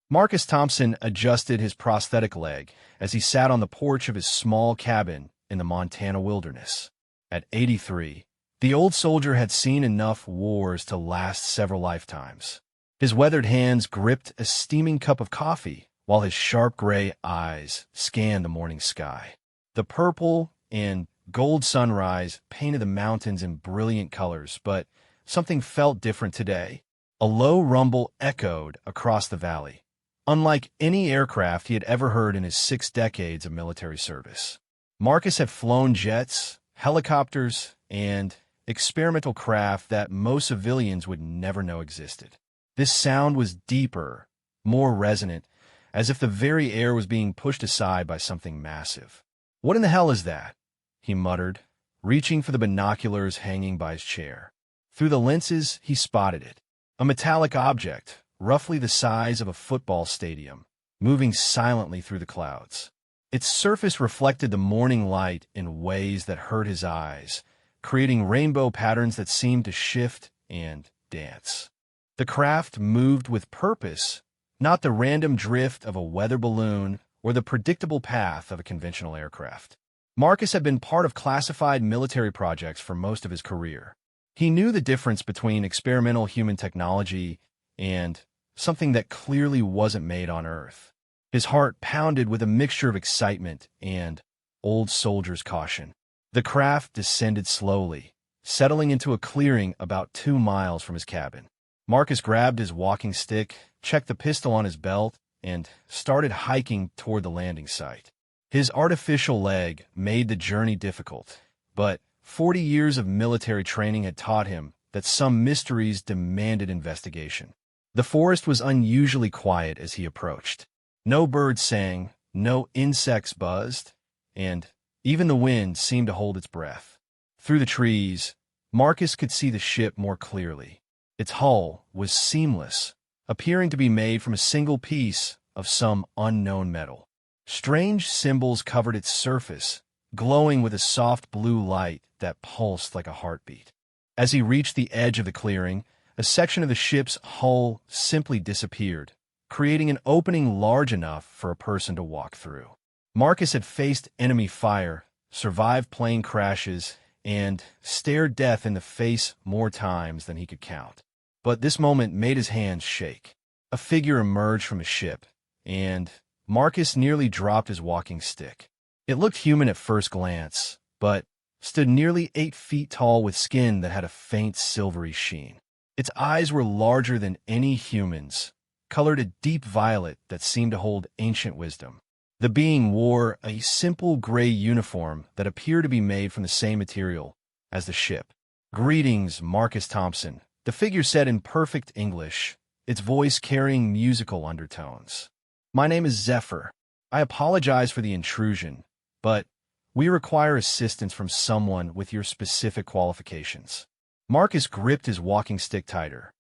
Marcus Thompson adjusted his prosthetic leg as he sat on the porch of his small cabin in the Montana wilderness. At 83, the old soldier had seen enough wars to last several lifetimes. His weathered hands gripped a steaming cup of coffee while his sharp gray eyes scanned the morning sky. The purple and gold sunrise painted the mountains in brilliant colors, but something felt different today. A low rumble echoed across the valley, unlike any aircraft he had ever heard in his 6 decades of military service. Marcus had flown jets, helicopters, and experimental craft that most civilians would never know existed. This sound was deeper, more resonant, as if the very air was being pushed aside by something massive. "What in the hell is that?" he muttered, reaching for the binoculars hanging by his chair. Through the lenses, he spotted it. A metallic object, roughly the size of a football stadium, moving silently through the clouds. Its surface reflected the morning light in ways that hurt his eyes, creating rainbow patterns that seemed to shift and dance. The craft moved with purpose, not the random drift of a weather balloon or the predictable path of a conventional aircraft. Marcus had been part of classified military projects for most of his career. He knew the difference between experimental human technology and something that clearly wasn't made on Earth. His heart pounded with a mixture of excitement and old soldier's caution. The craft descended slowly, settling into a clearing about 2 miles from his cabin. Marcus grabbed his walking stick, checked the pistol on his belt, and started hiking toward the landing site. His artificial leg made the journey difficult, but 40 years of military training had taught him that some mysteries demanded investigation. The forest was unusually quiet as he approached. No birds sang, no insects buzzed, and even the wind seemed to hold its breath. Through the trees, Marcus could see the ship more clearly. Its hull was seamless, appearing to be made from a single piece of some unknown metal. Strange symbols covered its surface, glowing with a soft blue light that pulsed like a heartbeat. As he reached the edge of the clearing, a section of the ship's hull simply disappeared, creating an opening large enough for a person to walk through. Marcus had faced enemy fire, survived plane crashes, and stared death in the face more times than he could count. But this moment made his hands shake. A figure emerged from his ship, and Marcus nearly dropped his walking stick. It looked human at first glance, but stood nearly 8 feet tall with skin that had a faint silvery sheen. Its eyes were larger than any human's, colored a deep violet that seemed to hold ancient wisdom. The being wore a simple gray uniform that appeared to be made from the same material as the ship. "Greetings, Marcus Thompson," the figure said in perfect English, its voice carrying musical undertones. "My name is Zephyr. I apologize for the intrusion, but we require assistance from someone with your specific qualifications." Marcus gripped his walking stick tighter.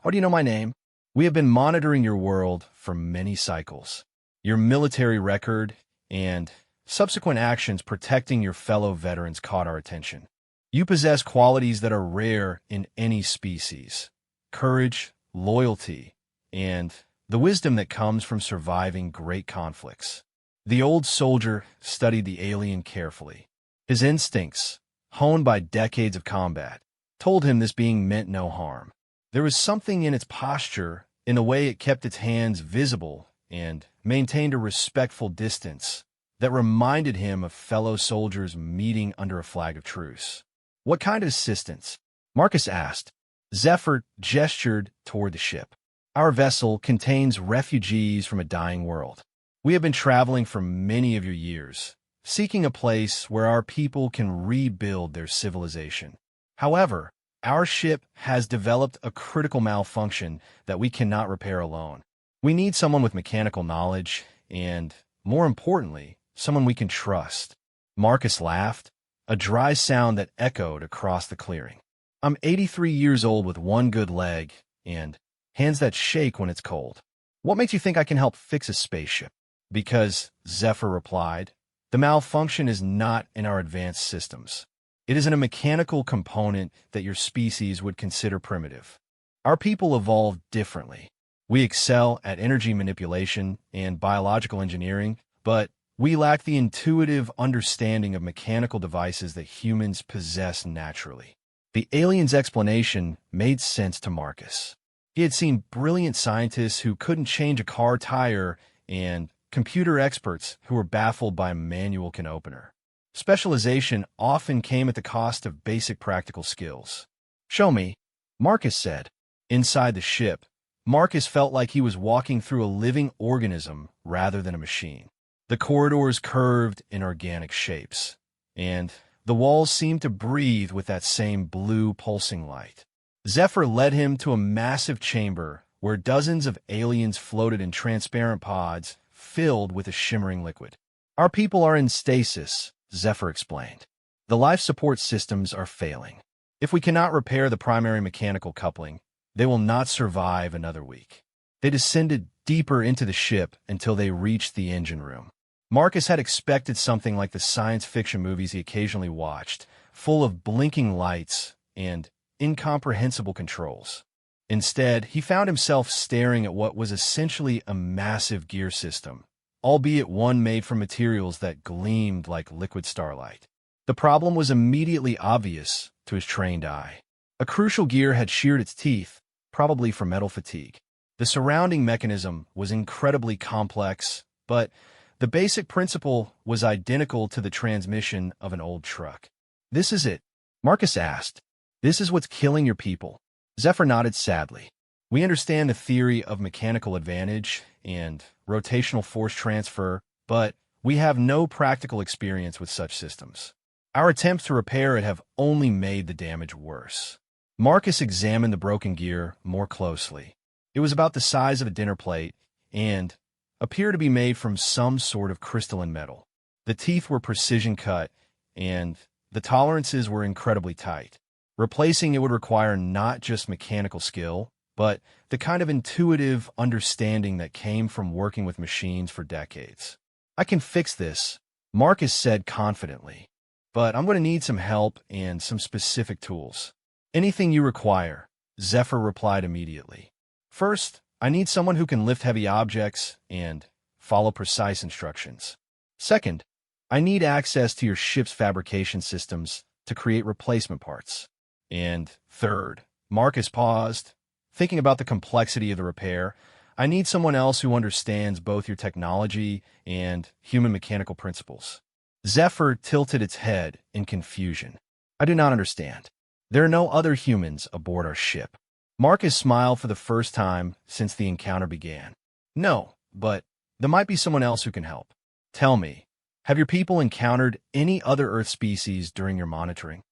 "How do you know my name? We have been monitoring your world for many cycles. Your military record and subsequent actions protecting your fellow veterans caught our attention. You possess qualities that are rare in any species: courage, loyalty, and the wisdom that comes from surviving great conflicts." The old soldier studied the alien carefully. His instincts, honed by decades of combat, told him this being meant no harm. There was something in its posture, in the way it kept its hands visible and maintained a respectful distance, that reminded him of fellow soldiers meeting under a flag of truce. "What kind of assistance?" Marcus asked. Zephyr gestured toward the ship. "Our vessel contains refugees from a dying world. We have been traveling for many of your years, seeking a place where our people can rebuild their civilization. However, our ship has developed a critical malfunction that we cannot repair alone. We need someone with mechanical knowledge and, more importantly, someone we can trust." Marcus laughed, a dry sound that echoed across the clearing. "I'm 83 years old with one good leg and hands that shake when it's cold. What makes you think I can help fix a spaceship?" "Because," Zephyr replied, "the malfunction is not in our advanced systems. It is in a mechanical component that your species would consider primitive. Our people evolved differently. We excel at energy manipulation and biological engineering, but we lack the intuitive understanding of mechanical devices that humans possess naturally. The alien's explanation made sense to Marcus. He had seen brilliant scientists who couldn't change a car tire and computer experts who were baffled by a manual can opener. Specialization often came at the cost of basic practical skills. "Show me," Marcus said. Inside the ship, Marcus felt like he was walking through a living organism rather than a machine. The corridors curved in organic shapes, and the walls seemed to breathe with that same blue pulsing light. Zephyr led him to a massive chamber where dozens of aliens floated in transparent pods filled with a shimmering liquid. "Our people are in stasis," Zephyr explained. "The life support systems are failing. If we cannot repair the primary mechanical coupling, they will not survive another week." They descended deeper into the ship until they reached the engine room. Marcus had expected something like the science fiction movies he occasionally watched, full of blinking lights and incomprehensible controls. Instead, he found himself staring at what was essentially a massive gear system, albeit one made from materials that gleamed like liquid starlight. The problem was immediately obvious to his trained eye. A crucial gear had sheared its teeth, probably from metal fatigue. The surrounding mechanism was incredibly complex, but the basic principle was identical to the transmission of an old truck. "This is it?" Marcus asked. "This is what's killing your people?" Zephyr nodded sadly. "We understand the theory of mechanical advantage and rotational force transfer, but we have no practical experience with such systems. Our attempts to repair it have only made the damage worse." Marcus examined the broken gear more closely. It was about the size of a dinner plate and appeared to be made from some sort of crystalline metal. The teeth were precision cut, and the tolerances were incredibly tight. Replacing it would require not just mechanical skill, but the kind of intuitive understanding that came from working with machines for decades. "I can fix this," Marcus said confidently, "but I'm going to need some help and some specific tools." "Anything you require," Zephyr replied immediately. "First, I need someone who can lift heavy objects and follow precise instructions. Second, I need access to your ship's fabrication systems to create replacement parts. And third," Marcus paused, thinking about the complexity of the repair, "I need someone else who understands both your technology and human mechanical principles." Zephyr tilted its head in confusion. "I do not understand. There are no other humans aboard our ship." Marcus smiled for the first time since the encounter began. "No, but there might be someone else who can help. Tell me, have your people encountered any other Earth species during your monitoring?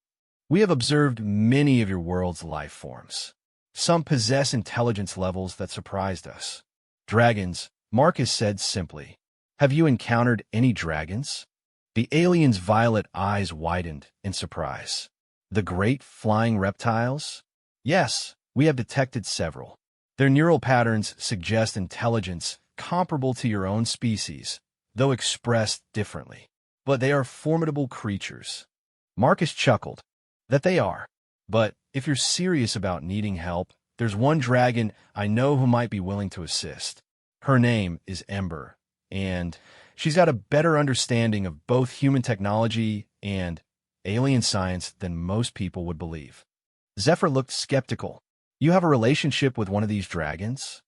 We have observed many of your world's life forms. Some possess intelligence levels that surprised us." "Dragons," Marcus said simply. "Have you encountered any dragons?" The alien's violet eyes widened in surprise. "The great flying reptiles?" "Yes, we have detected several. Their neural patterns suggest intelligence comparable to your own species, though expressed differently. But they are formidable creatures." Marcus chuckled. "That they are. But if you're serious about needing help, there's one dragon I know who might be willing to assist. Her name is Ember, and she's got a better understanding of both human technology and alien science than most people would believe." Zephyr looked skeptical. "You have a relationship with one of these dragons?"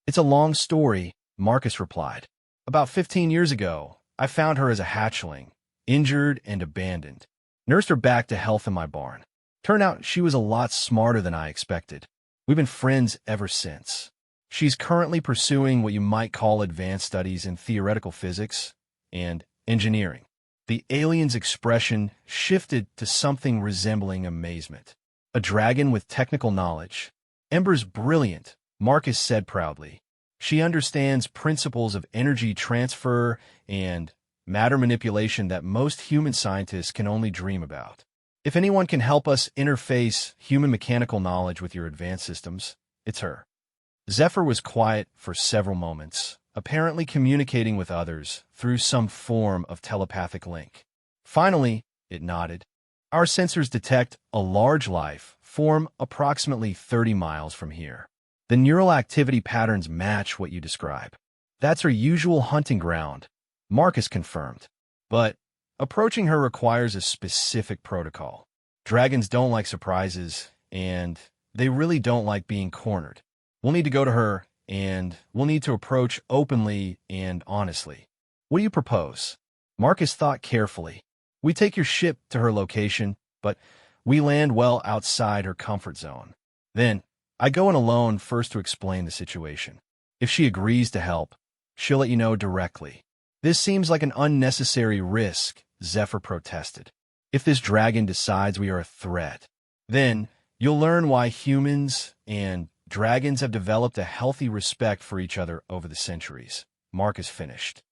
"It's a long story," Marcus replied. "About 15 years ago, I found her as a hatchling, injured and abandoned. Nursed her back to health in my barn. Turned out she was a lot smarter than I expected. We've been friends ever since. She's currently pursuing what you might call advanced studies in theoretical physics and engineering." The alien's expression shifted to something resembling amazement. "A dragon with technical knowledge. Ember's brilliant," Marcus said proudly. "She understands principles of energy transfer and matter manipulation that most human scientists can only dream about. If anyone can help us interface human mechanical knowledge with your advanced systems, it's her." Zephyr was quiet for several moments, apparently communicating with others through some form of telepathic link. Finally, it nodded. "Our sensors detect a large life form approximately 30 miles from here. The neural activity patterns match what you describe. That's her usual hunting ground, Marcus confirmed. But approaching her requires a specific protocol. Dragons don't like surprises, and they really don't like being cornered. We'll need to go to her, and we'll need to approach openly and honestly. What do you propose? Marcus thought carefully. We take your ship to her location, but we land well outside her comfort zone. Then, I go in alone first to explain the situation. If she agrees to help, she'll let you know directly. This seems like an unnecessary risk, Zephyr protested. If this dragon decides we are a threat, then you'll learn why humans and dragons have developed a healthy respect for each other over the centuries, Marcus finished.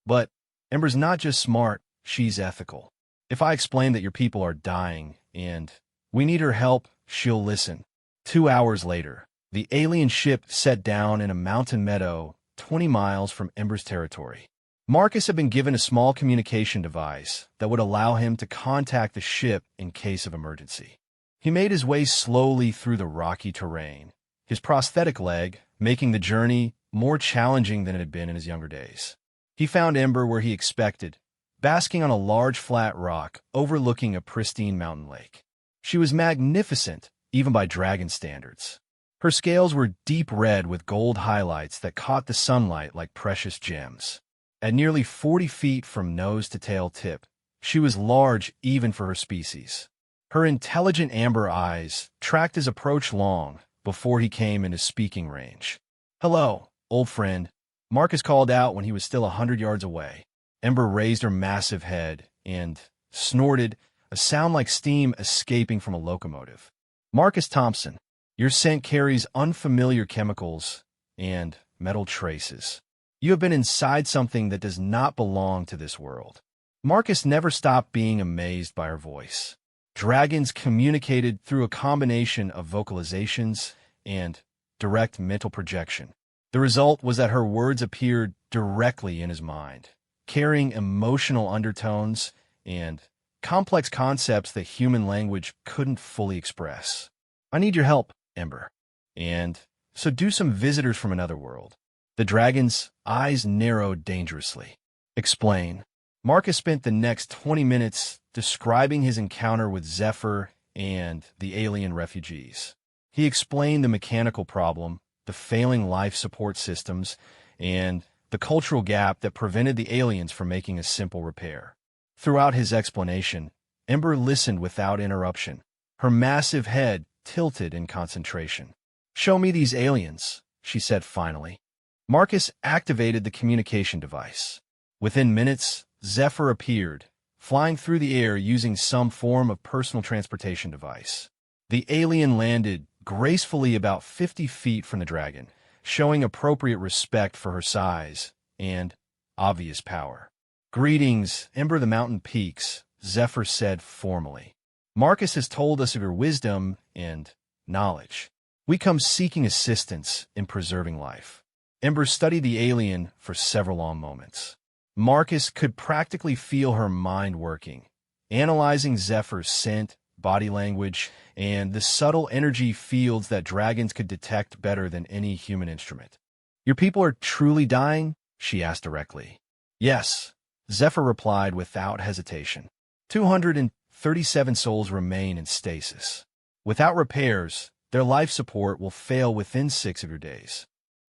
But Ember's not just smart, she's ethical. If I explain that your people are dying and we need her help, she'll listen. 2 hours later, the alien ship set down in a mountain meadow 20 miles from Ember's territory. Marcus had been given a small communication device that would allow him to contact the ship in case of emergency. He made his way slowly through the rocky terrain, his prosthetic leg making the journey more challenging than it had been in his younger days. He found Ember where he expected, basking on a large flat rock overlooking a pristine mountain lake. She was magnificent, even by dragon standards. Her scales were deep red with gold highlights that caught the sunlight like precious gems. At nearly 40 feet from nose to tail tip, she was large even for her species. Her intelligent amber eyes tracked his approach long before he came into speaking range. "Hello, old friend," Marcus called out when he was still 100 yards away. Ember raised her massive head and snorted, a sound like steam escaping from a locomotive. "Marcus Thompson, your scent carries unfamiliar chemicals and metal traces. You have been inside something that does not belong to this world." Marcus never stopped being amazed by her voice. Dragons communicated through a combination of vocalizations and direct mental projection. The result was that her words appeared directly in his mind, carrying emotional undertones and complex concepts that human language couldn't fully express. "I need your help, Ember. And so do some visitors from another world." The dragon's eyes narrowed dangerously. "Explain." Marcus spent the next 20 minutes describing his encounter with Zephyr and the alien refugees. He explained the mechanical problem, the failing life support systems, and the cultural gap that prevented the aliens from making a simple repair. Throughout his explanation, Ember listened without interruption, her massive head tilted in concentration. "Show me these aliens," she said finally. Marcus activated the communication device. Within minutes, Zephyr appeared, flying through the air using some form of personal transportation device. The alien landed gracefully about 50 feet from the dragon, showing appropriate respect for her size and obvious power. "Greetings, Ember the Mountain Peaks," Zephyr said formally. "Marcus has told us of your wisdom and knowledge. We come seeking assistance in preserving life." Ember studied the alien for several long moments. Marcus could practically feel her mind working, analyzing Zephyr's scent, body language, and the subtle energy fields that dragons could detect better than any human instrument. "Your people are truly dying?" she asked directly. "Yes," Zephyr replied without hesitation. 237 souls remain in stasis. Without repairs, their life support will fail within 6 of your days.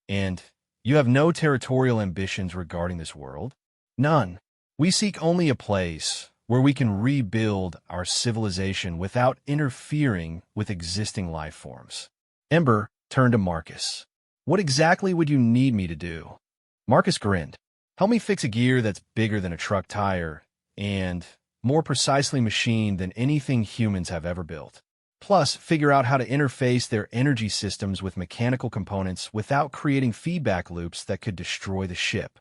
And you have no territorial ambitions regarding this world? None. We seek only a place where we can rebuild our civilization without interfering with existing life forms. Ember turned to Marcus. "What exactly would you need me to do?" Marcus grinned. "Help me fix a gear that's bigger than a truck tire and more precisely machined than anything humans have ever built. Plus, figure out how to interface their energy systems with mechanical components without creating feedback loops that could destroy the ship."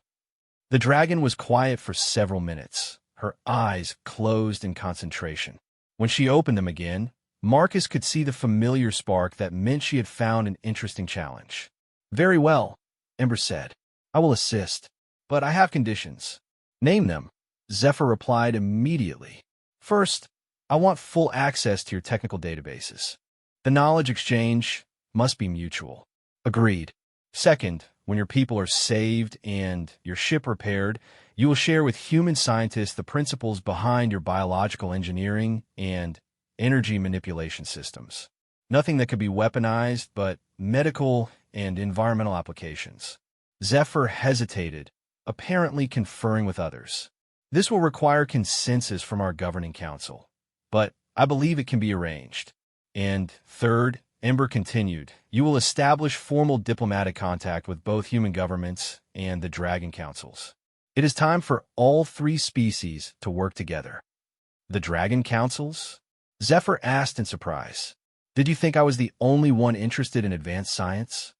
The dragon was quiet for several minutes, her eyes closed in concentration. When she opened them again, Marcus could see the familiar spark that meant she had found an interesting challenge. "Very well," Ember said. "I will assist, but I have conditions." "Name them," Zephyr replied immediately. "First, I want full access to your technical databases. The knowledge exchange must be mutual. Agreed. Second, when your people are saved and your ship repaired, you will share with human scientists the principles behind your biological engineering and energy manipulation systems. Nothing that could be weaponized, but medical and environmental applications. Zephyr hesitated, apparently conferring with others. This will require consensus from our governing council, but I believe it can be arranged. And third, Ember continued, you will establish formal diplomatic contact with both human governments and the dragon councils. It is time for all three species to work together. The dragon councils? Zephyr asked in surprise. Did you think I was the only one interested in advanced science?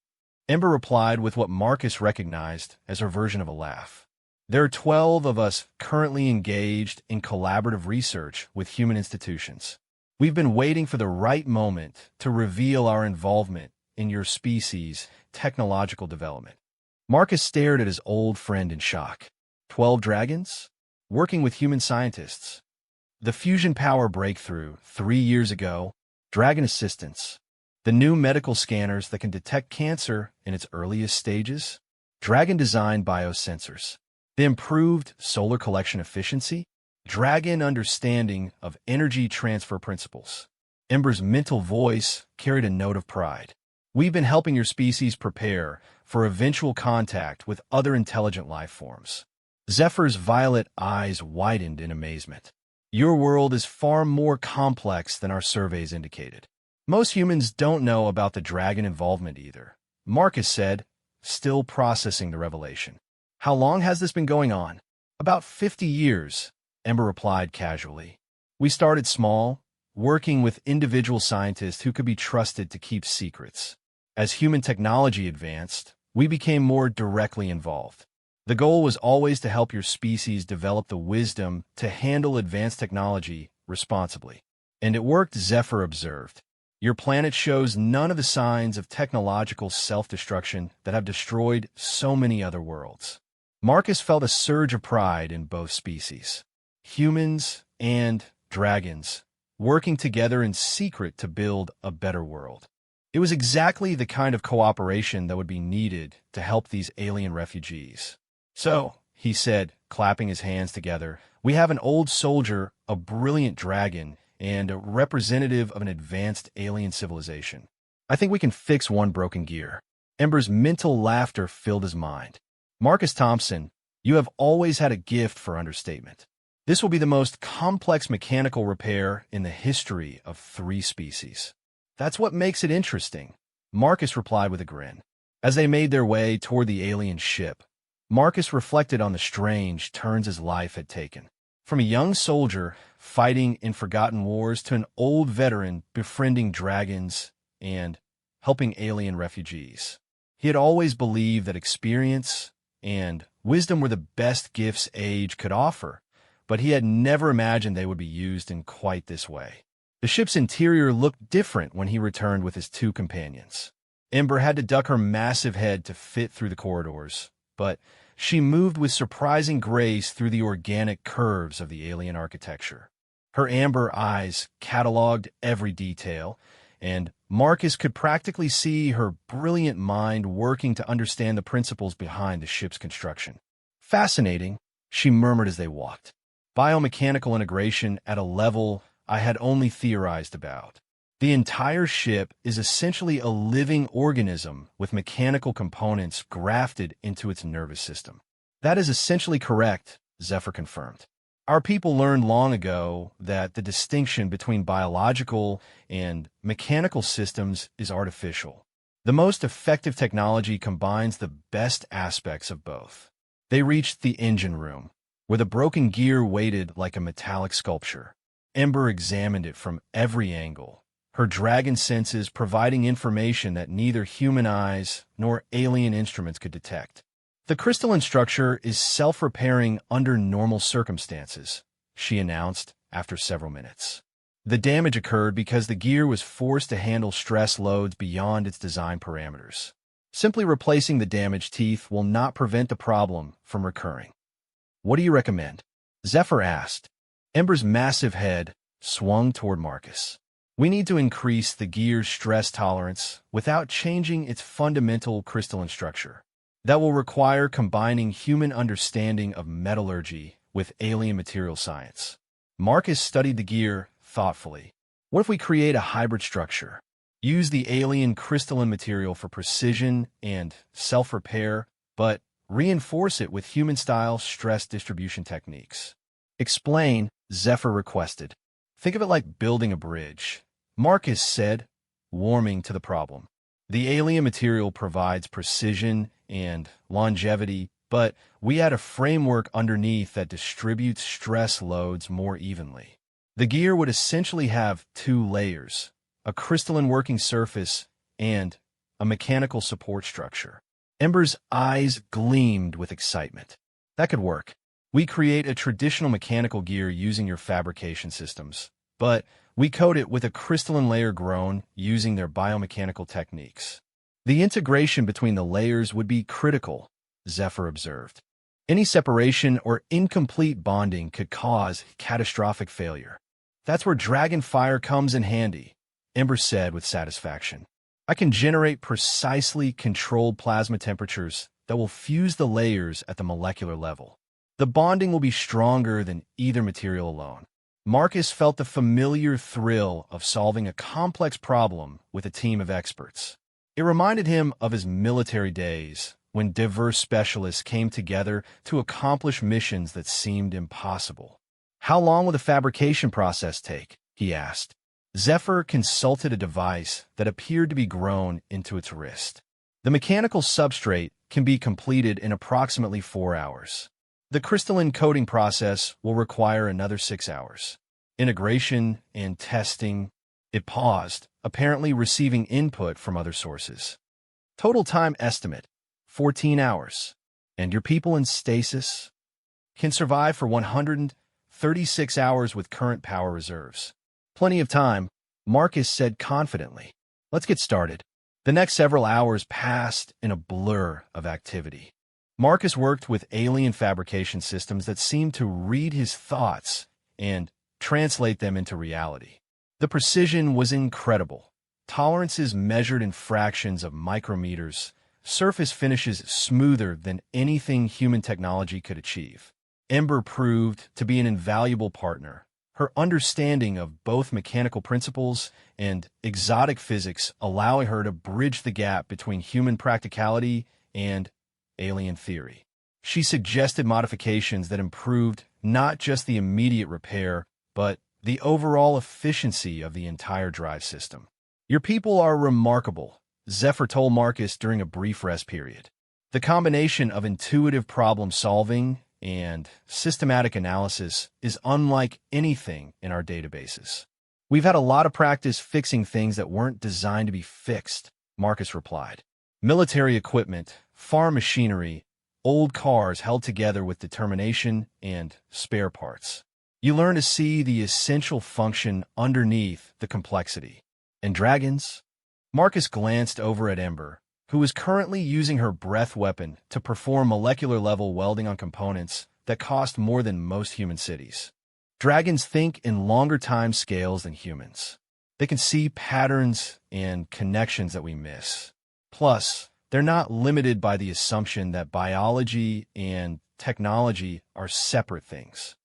Ember replied with what Marcus recognized as her version of a laugh. There are 12 of us currently engaged in collaborative research with human institutions. We've been waiting for the right moment to reveal our involvement in your species' technological development. Marcus stared at his old friend in shock. 12 dragons? Working with human scientists. The fusion power breakthrough 3 years ago, dragon assistants. The new medical scanners that can detect cancer in its earliest stages. Dragon-designed biosensors. The improved solar collection efficiency. Dragon understanding of energy transfer principles. Ember's mental voice carried a note of pride. We've been helping your species prepare for eventual contact with other intelligent life forms. Zephyr's violet eyes widened in amazement. Your world is far more complex than our surveys indicated. Most humans don't know about the dragon involvement either, Marcus said, still processing the revelation. How long has this been going on? About 50 years. Ember replied casually. We started small, working with individual scientists who could be trusted to keep secrets. As human technology advanced, we became more directly involved. The goal was always to help your species develop the wisdom to handle advanced technology responsibly. And it worked, Zephyr observed. Your planet shows none of the signs of technological self-destruction that have destroyed so many other worlds. Marcus felt a surge of pride in both species. Humans and dragons, working together in secret to build a better world. It was exactly the kind of cooperation that would be needed to help these alien refugees. So, he said, clapping his hands together, we have an old soldier, a brilliant dragon, and a representative of an advanced alien civilization. I think we can fix one broken gear. Ember's mental laughter filled his mind. Marcus Thompson, you have always had a gift for understatement. This will be the most complex mechanical repair in the history of 3 species. That's what makes it interesting, Marcus replied with a grin. As they made their way toward the alien ship, Marcus reflected on the strange turns his life had taken. From a young soldier fighting in forgotten wars to an old veteran befriending dragons and helping alien refugees. He had always believed that experience and wisdom were the best gifts age could offer, but he had never imagined they would be used in quite this way. The ship's interior looked different when he returned with his 2 companions. Ember had to duck her massive head to fit through the corridors, but she moved with surprising grace through the organic curves of the alien architecture. Her amber eyes cataloged every detail, and Marcus could practically see her brilliant mind working to understand the principles behind the ship's construction. Fascinating, she murmured as they walked. Biomechanical integration at a level I had only theorized about. The entire ship is essentially a living organism with mechanical components grafted into its nervous system. That is essentially correct, Zephyr confirmed. Our people learned long ago that the distinction between biological and mechanical systems is artificial. The most effective technology combines the best aspects of both. They reached the engine room, where the broken gear waited like a metallic sculpture. Ember examined it from every angle, her dragon senses providing information that neither human eyes nor alien instruments could detect. The crystalline structure is self-repairing under normal circumstances, she announced after several minutes. The damage occurred because the gear was forced to handle stress loads beyond its design parameters. Simply replacing the damaged teeth will not prevent the problem from recurring. What do you recommend? Zephyr asked. Ember's massive head swung toward Marcus. We need to increase the gear's stress tolerance without changing its fundamental crystalline structure. That will require combining human understanding of metallurgy with alien material science. Marcus studied the gear thoughtfully. What if we create a hybrid structure? Use the alien crystalline material for precision and self-repair, but reinforce it with human-style stress distribution techniques. Explain, Zephyr requested. Think of it like building a bridge, Marcus said, warming to the problem. The alien material provides precision and longevity, but we add a framework underneath that distributes stress loads more evenly. The gear would essentially have two layers, a crystalline working surface and a mechanical support structure. Ember's eyes gleamed with excitement. That could work. We create a traditional mechanical gear using your fabrication systems, but we coat it with a crystalline layer grown using their biomechanical techniques. The integration between the layers would be critical, Zephyr observed. Any separation or incomplete bonding could cause catastrophic failure. That's where Dragonfire comes in handy, Ember said with satisfaction. I can generate precisely controlled plasma temperatures that will fuse the layers at the molecular level. The bonding will be stronger than either material alone. Marcus felt the familiar thrill of solving a complex problem with a team of experts. It reminded him of his military days, when diverse specialists came together to accomplish missions that seemed impossible. How long will the fabrication process take? He asked. Zephyr consulted a device that appeared to be grown into its wrist. The mechanical substrate can be completed in approximately 4 hours. The crystalline coating process will require another 6 hours. Integration and testing. It paused, apparently receiving input from other sources. Total time estimate, 14 hours. And your people in stasis can survive for 136 hours with current power reserves. Plenty of time, Marcus said confidently. Let's get started. The next several hours passed in a blur of activity. Marcus worked with alien fabrication systems that seemed to read his thoughts and translate them into reality. The precision was incredible. Tolerances measured in fractions of micrometers, surface finishes smoother than anything human technology could achieve. Ember proved to be an invaluable partner. Her understanding of both mechanical principles and exotic physics allowing her to bridge the gap between human practicality and alien theory. She suggested modifications that improved not just the immediate repair, but the overall efficiency of the entire drive system. Your people are remarkable, Zephyr told Marcus during a brief rest period. The combination of intuitive problem-solving and systematic analysis is unlike anything in our databases. We've had a lot of practice fixing things that weren't designed to be fixed, Marcus replied. Military equipment, farm machinery, old cars held together with determination and spare parts. You learn to see the essential function underneath the complexity. And dragons? Marcus glanced over at Ember, who was currently using her breath weapon to perform molecular-level welding on components that cost more than most human cities. Dragons think in longer time scales than humans. They can see patterns and connections that we miss. Plus, they're not limited by the assumption that biology and technology are separate things.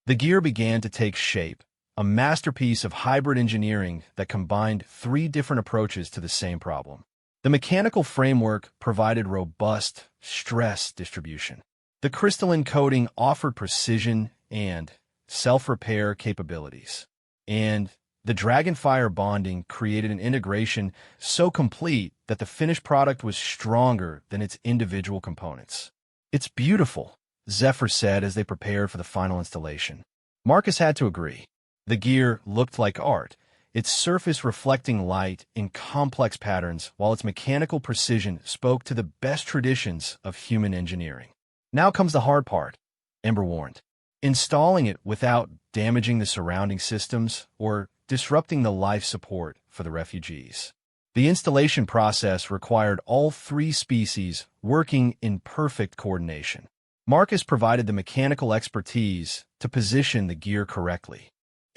The gear began to take shape, a masterpiece of hybrid engineering that combined 3 different approaches to the same problem. The mechanical framework provided robust stress distribution. The crystalline coating offered precision and self-repair capabilities. And the Dragonfire bonding created an integration so complete that the finished product was stronger than its individual components. It's beautiful, Zephyr said as they prepared for the final installation. Marcus had to agree. The gear looked like art, its surface reflecting light in complex patterns while its mechanical precision spoke to the best traditions of human engineering. Now comes the hard part, Ember warned. Installing it without damaging the surrounding systems or disrupting the life support for the refugees. The installation process required all 3 species working in perfect coordination. Marcus provided the mechanical expertise to position the gear correctly.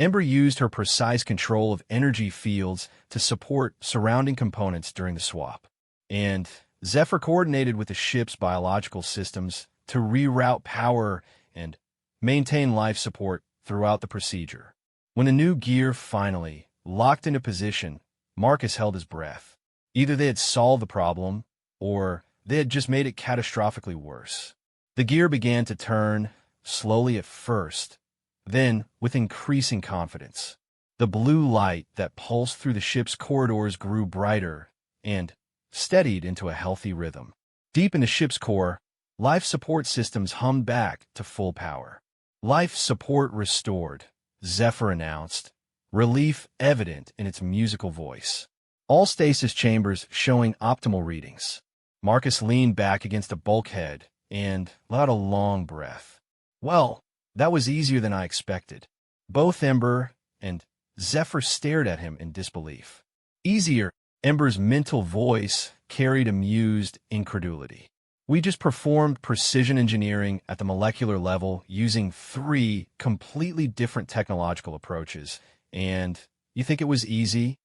Ember used her precise control of energy fields to support surrounding components during the swap, and Zephyr coordinated with the ship's biological systems to reroute power and maintain life support throughout the procedure. When the new gear finally locked into position, Marcus held his breath. Either they had solved the problem, or they had just made it catastrophically worse. The gear began to turn, slowly at first, then with increasing confidence. The blue light that pulsed through the ship's corridors grew brighter and steadied into a healthy rhythm. Deep in the ship's core, life support systems hummed back to full power. Life support restored, Zephyr announced, relief evident in its musical voice. All stasis chambers showing optimal readings. Marcus leaned back against a bulkhead and let out a long breath. Well, that was easier than I expected. Both Ember and Zephyr stared at him in disbelief. Easier, Ember's mental voice carried amused incredulity. We just performed precision engineering at the molecular level using 3 completely different technological approaches, and you think it was easy?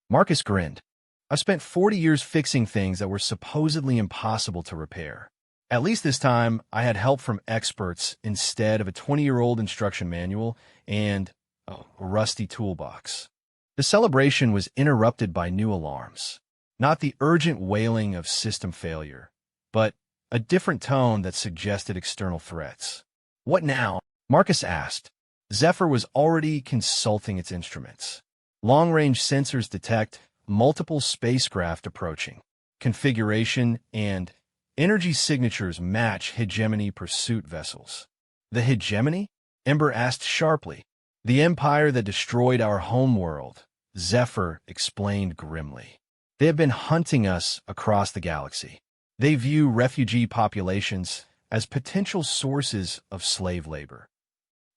Marcus grinned. I spent 40 years fixing things that were supposedly impossible to repair. At least this time, I had help from experts instead of a 20-year-old instruction manual and a rusty toolbox. The celebration was interrupted by new alarms. Not the urgent wailing of system failure, but a different tone that suggested external threats. What now? Marcus asked. Zephyr was already consulting its instruments. Long-range sensors detect multiple spacecraft approaching. Configuration and energy signatures match hegemony pursuit vessels. The hegemony? Ember asked sharply. The empire that destroyed our homeworld, Zephyr explained grimly. They have been hunting us across the galaxy. They view refugee populations as potential sources of slave labor.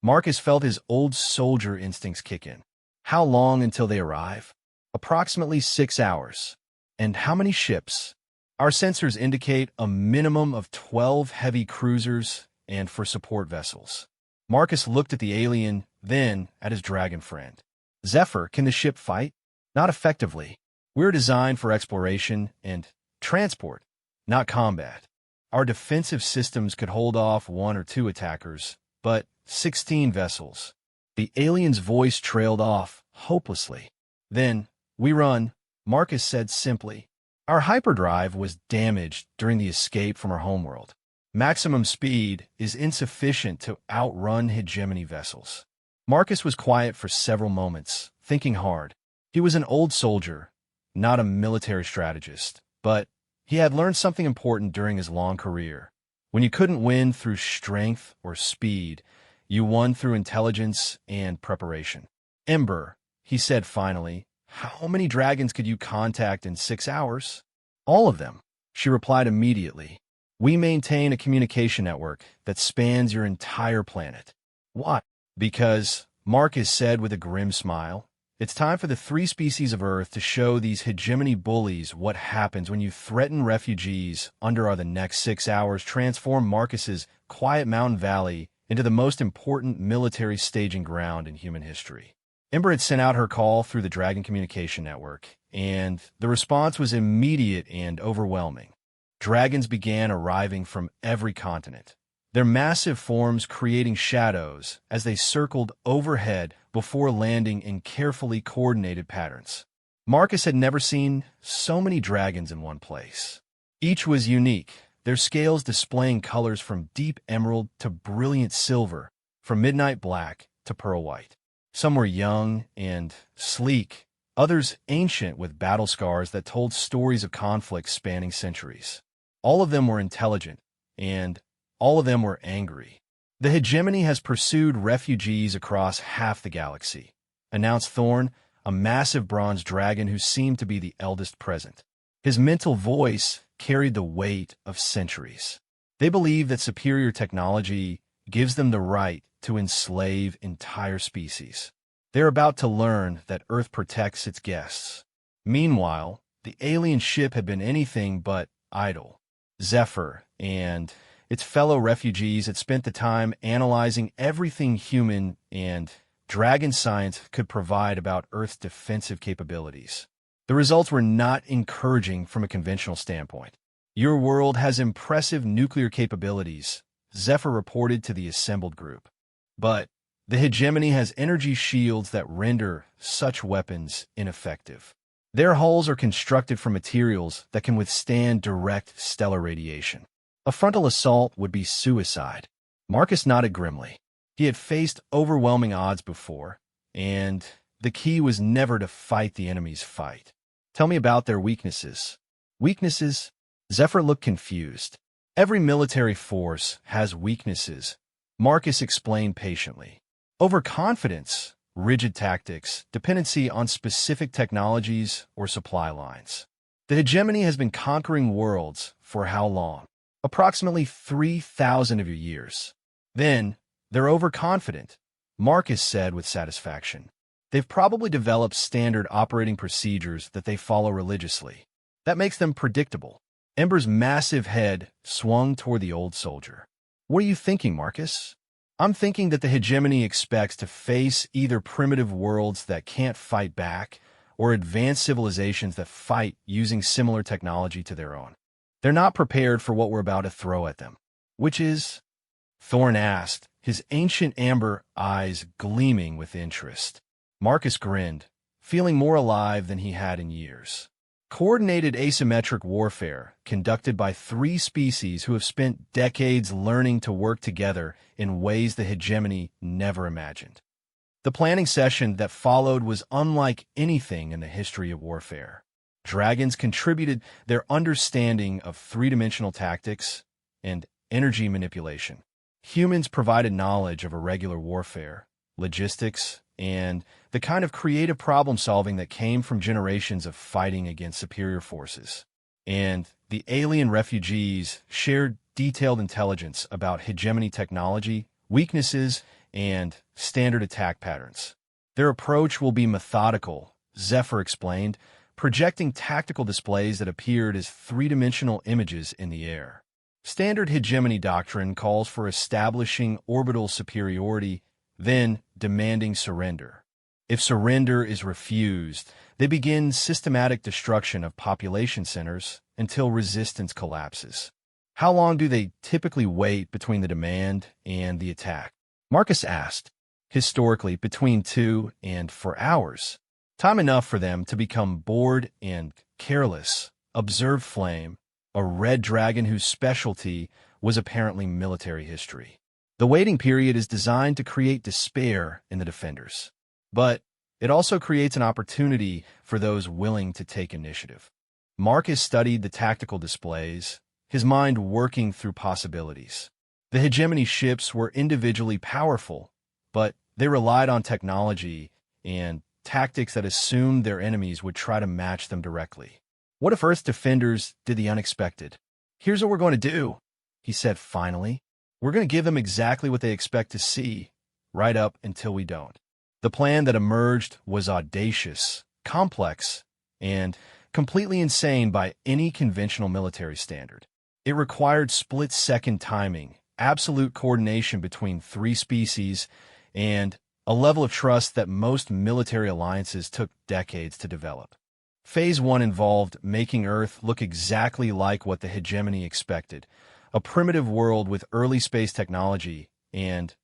Marcus felt his old soldier instincts kick in. How long until they arrive? Approximately 6 hours. And how many ships? Our sensors indicate a minimum of 12 heavy cruisers and for support vessels. Marcus looked at the alien, then at his dragon friend. Zephyr, can the ship fight? Not effectively. We're designed for exploration and transport, not combat. Our defensive systems could hold off 1 or 2 attackers, but 16 vessels. The alien's voice trailed off, hopelessly. Then, we run, Marcus said simply. Our hyperdrive was damaged during the escape from our homeworld. Maximum speed is insufficient to outrun hegemony vessels. Marcus was quiet for several moments, thinking hard. He was an old soldier, not a military strategist, but he had learned something important during his long career. When you couldn't win through strength or speed, you won through intelligence and preparation. Ember, he said finally, how many dragons could you contact in 6 hours? All of them, she replied immediately. We maintain a communication network that spans your entire planet. Why? Because, Marcus said with a grim smile, it's time for the 3 species of Earth to show these hegemony bullies what happens when you threaten refugees under the next 6 hours, transform Marcus's quiet mountain valley into the most important military staging ground in human history. Ember had sent out her call through the Dragon Communication Network, and the response was immediate and overwhelming. Dragons began arriving from every continent, their massive forms creating shadows as they circled overhead before landing in carefully coordinated patterns. Marcus had never seen so many dragons in one place. Each was unique, their scales displaying colors from deep emerald to brilliant silver, from midnight black to pearl white. Some were young and sleek, others ancient with battle scars that told stories of conflicts spanning centuries. All of them were intelligent, and all of them were angry. The hegemony has pursued refugees across half the galaxy, announced Thorn, a massive bronze dragon who seemed to be the eldest present. His mental voice carried the weight of centuries. They believe that superior technology gives them the right to enslave entire species. They're about to learn that Earth protects its guests. Meanwhile, the alien ship had been anything but idle. Zephyr and its fellow refugees had spent the time analyzing everything human and Dragon science could provide about Earth's defensive capabilities. The results were not encouraging from a conventional standpoint. Your world has impressive nuclear capabilities, Zephyr reported to the assembled group. But the hegemony has energy shields that render such weapons ineffective. Their hulls are constructed from materials that can withstand direct stellar radiation. A frontal assault would be suicide. Marcus nodded grimly. He had faced overwhelming odds before, and the key was never to fight the enemy's fight. Tell me about their weaknesses. Weaknesses? Zephyr looked confused. Every military force has weaknesses, Marcus explained patiently. Overconfidence, rigid tactics, dependency on specific technologies or supply lines. The hegemony has been conquering worlds for how long? Approximately 3,000 of your years. Then, they're overconfident, Marcus said with satisfaction. They've probably developed standard operating procedures that they follow religiously. That makes them predictable. Ember's massive head swung toward the old soldier. What are you thinking, Marcus? I'm thinking that the hegemony expects to face either primitive worlds that can't fight back or advanced civilizations that fight using similar technology to their own. They're not prepared for what we're about to throw at them. Which is? Thorne asked, his ancient amber eyes gleaming with interest. Marcus grinned, feeling more alive than he had in years. Coordinated asymmetric warfare, conducted by 3 species who have spent decades learning to work together in ways the hegemony never imagined. The planning session that followed was unlike anything in the history of warfare. Dragons contributed their understanding of 3-dimensional tactics and energy manipulation. Humans provided knowledge of irregular warfare, logistics, and the kind of creative problem-solving that came from generations of fighting against superior forces. And the alien refugees shared detailed intelligence about hegemony technology, weaknesses, and standard attack patterns. Their approach will be methodical, Zephyr explained, projecting tactical displays that appeared as 3-dimensional images in the air. Standard hegemony doctrine calls for establishing orbital superiority, then demanding surrender. If surrender is refused, they begin systematic destruction of population centers until resistance collapses. How long do they typically wait between the demand and the attack? Marcus asked. Historically, between 2 and 4 hours. Time enough for them to become bored and careless. Observed Flame, a red dragon whose specialty was apparently military history. The waiting period is designed to create despair in the defenders, but it also creates an opportunity for those willing to take initiative. Marcus studied the tactical displays, his mind working through possibilities. The hegemony ships were individually powerful, but they relied on technology and tactics that assumed their enemies would try to match them directly. What if Earth's defenders did the unexpected? Here's what we're going to do, he said finally. We're going to give them exactly what they expect to see, right up until we don't. The plan that emerged was audacious, complex, and completely insane by any conventional military standard. It required split-second timing, absolute coordination between 3 species, and a level of trust that most military alliances took decades to develop. Phase 1 involved making Earth look exactly like what the hegemony expected, a primitive world with early space technology and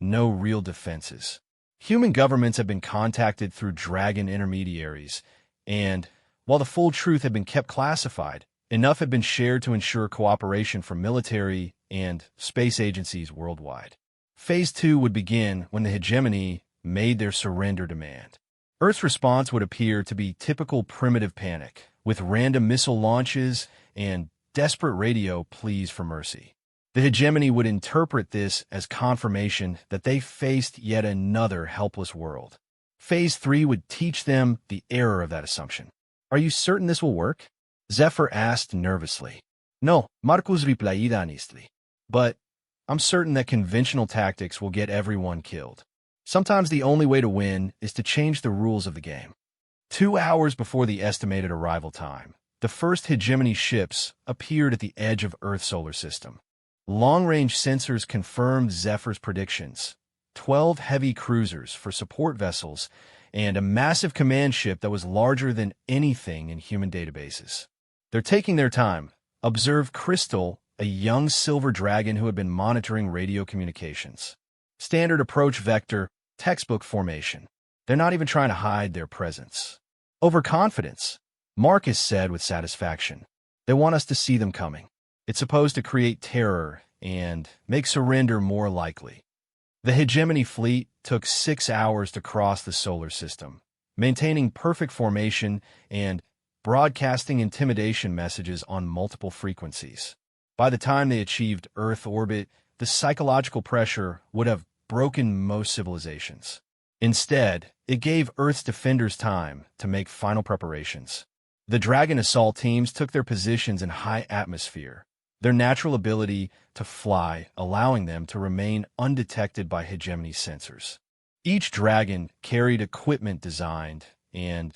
no real defenses. Human governments have been contacted through dragon intermediaries, and while the full truth had been kept classified, enough had been shared to ensure cooperation from military and space agencies worldwide. Phase 2 would begin when the hegemony made their surrender demand. Earth's response would appear to be typical primitive panic, with random missile launches and desperate radio pleas for mercy. The hegemony would interpret this as confirmation that they faced yet another helpless world. Phase 3 would teach them the error of that assumption. Are you certain this will work? Zephyr asked nervously. No, Marcus replied honestly. But I'm certain that conventional tactics will get everyone killed. Sometimes the only way to win is to change the rules of the game. 2 hours before the estimated arrival time, the first hegemony ships appeared at the edge of Earth's solar system. Long-range sensors confirmed Zephyr's predictions. 12 heavy cruisers for support vessels, and a massive command ship that was larger than anything in human databases. They're taking their time, observed Crystal, a young silver dragon who had been monitoring radio communications. Standard approach vector, textbook formation. They're not even trying to hide their presence. Overconfidence, Marcus said with satisfaction. They want us to see them coming. It's supposed to create terror and make surrender more likely. The hegemony fleet took 6 hours to cross the solar system, maintaining perfect formation and broadcasting intimidation messages on multiple frequencies. By the time they achieved Earth orbit, the psychological pressure would have broken most civilizations. Instead, it gave Earth's defenders time to make final preparations. The Dragon assault teams took their positions in high atmosphere, their natural ability to fly allowing them to remain undetected by hegemony sensors. Each Dragon carried equipment designed and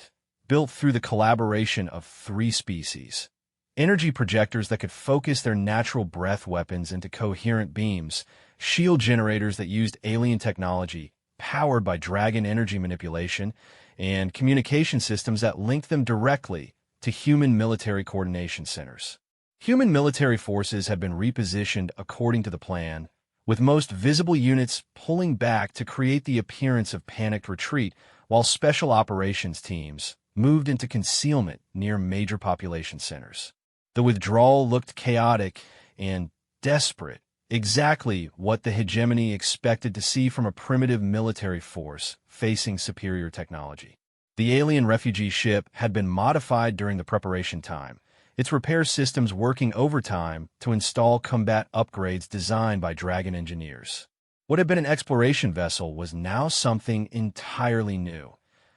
built through the collaboration of 3 species. Energy projectors that could focus their natural breath weapons into coherent beams, shield generators that used alien technology powered by Dragon energy manipulation, and communication systems that linked them directly to human military coordination centers. Human military forces had been repositioned according to the plan, with most visible units pulling back to create the appearance of panicked retreat, while special operations teams moved into concealment near major population centers. The withdrawal looked chaotic and desperate, exactly what the hegemony expected to see from a primitive military force facing superior technology. The alien refugee ship had been modified during the preparation time, its repair systems working overtime to install combat upgrades designed by Dragon engineers. What had been an exploration vessel was now something entirely new.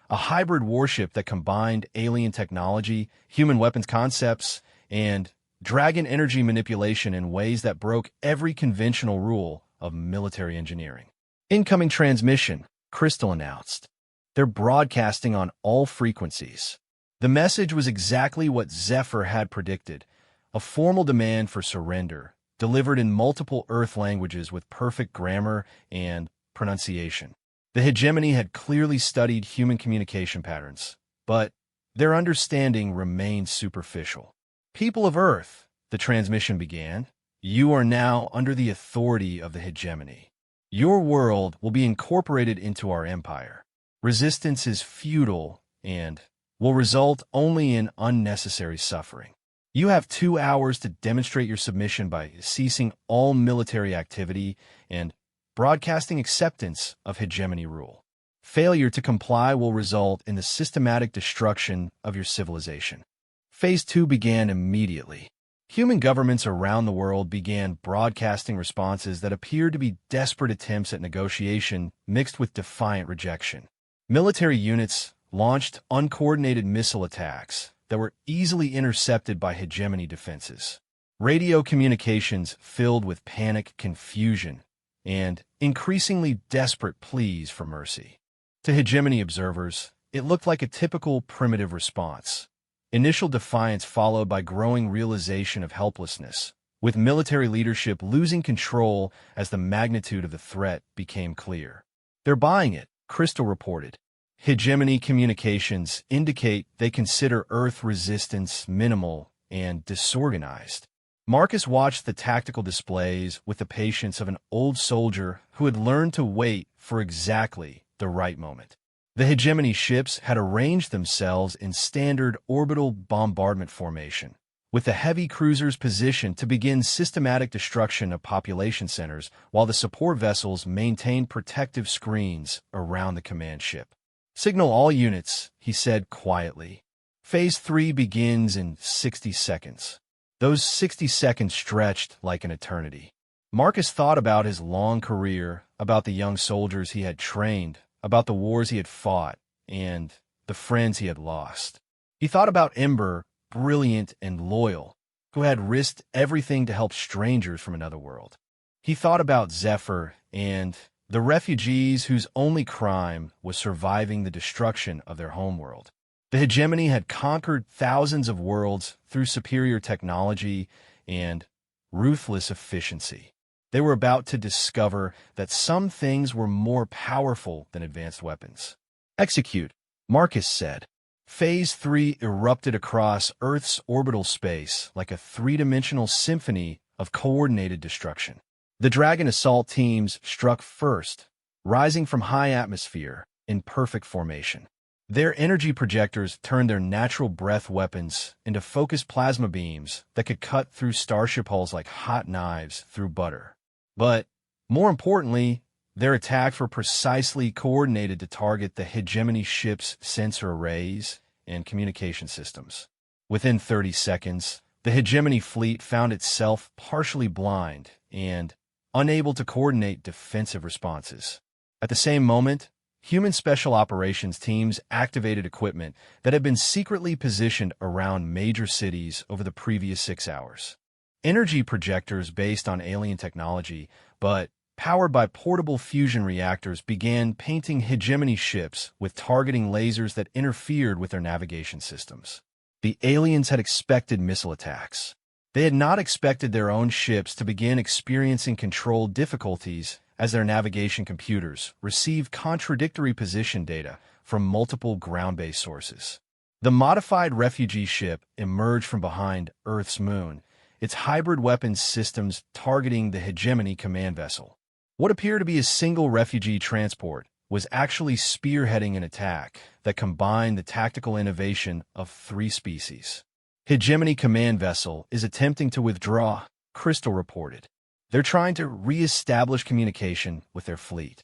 A hybrid warship that combined alien technology, human weapons concepts, and Dragon energy manipulation in ways that broke every conventional rule of military engineering. Incoming transmission, Crystal announced. They're broadcasting on all frequencies. The message was exactly what Zephyr had predicted, a formal demand for surrender, delivered in multiple Earth languages with perfect grammar and pronunciation. The hegemony had clearly studied human communication patterns, but their understanding remained superficial. People of Earth, the transmission began, you are now under the authority of the hegemony. Your world will be incorporated into our empire. Resistance is futile and will result only in unnecessary suffering. You have 2 hours to demonstrate your submission by ceasing all military activity and broadcasting acceptance of hegemony rule. Failure to comply will result in the systematic destruction of your civilization. Phase 2 began immediately. Human governments around the world began broadcasting responses that appeared to be desperate attempts at negotiation mixed with defiant rejection. Military units launched uncoordinated missile attacks that were easily intercepted by hegemony defenses. Radio communications filled with panic, confusion, and increasingly desperate pleas for mercy. To hegemony observers, it looked like a typical primitive response. Initial defiance followed by growing realization of helplessness, with military leadership losing control as the magnitude of the threat became clear. They're buying it, Crystal reported. Hegemony communications indicate they consider Earth resistance minimal and disorganized. Marcus watched the tactical displays with the patience of an old soldier who had learned to wait for exactly the right moment. The hegemony ships had arranged themselves in standard orbital bombardment formation, with the heavy cruisers positioned to begin systematic destruction of population centers while the support vessels maintained protective screens around the command ship. Signal all units, he said quietly. Phase 3 begins in 60 seconds. Those 60 seconds stretched like an eternity. Marcus thought about his long career, about the young soldiers he had trained, about the wars he had fought, and the friends he had lost. He thought about Ember, brilliant and loyal, who had risked everything to help strangers from another world. He thought about Zephyr and the refugees whose only crime was surviving the destruction of their homeworld. The hegemony had conquered thousands of worlds through superior technology and ruthless efficiency. They were about to discover that some things were more powerful than advanced weapons. Execute, Marcus said. Phase 3 erupted across Earth's orbital space like a three-dimensional symphony of coordinated destruction. The Dragon assault teams struck first, rising from high atmosphere in perfect formation. Their energy projectors turned their natural breath weapons into focused plasma beams that could cut through starship hulls like hot knives through butter. But, more importantly, their attacks were precisely coordinated to target the hegemony ship's sensor arrays and communication systems. Within 30 seconds, the hegemony fleet found itself partially blind and unable to coordinate defensive responses. At the same moment, human special operations teams activated equipment that had been secretly positioned around major cities over the previous 6 hours. Energy projectors based on alien technology, but powered by portable fusion reactors, began painting hegemony ships with targeting lasers that interfered with their navigation systems. The aliens had expected missile attacks. They had not expected their own ships to begin experiencing control difficulties as their navigation computers received contradictory position data from multiple ground-based sources. The modified refugee ship emerged from behind Earth's moon, its hybrid weapons systems targeting the hegemony command vessel. What appeared to be a single refugee transport was actually spearheading an attack that combined the tactical innovation of 3 species. Hegemony command vessel is attempting to withdraw, Crystal reported. They're trying to re-establish communication with their fleet.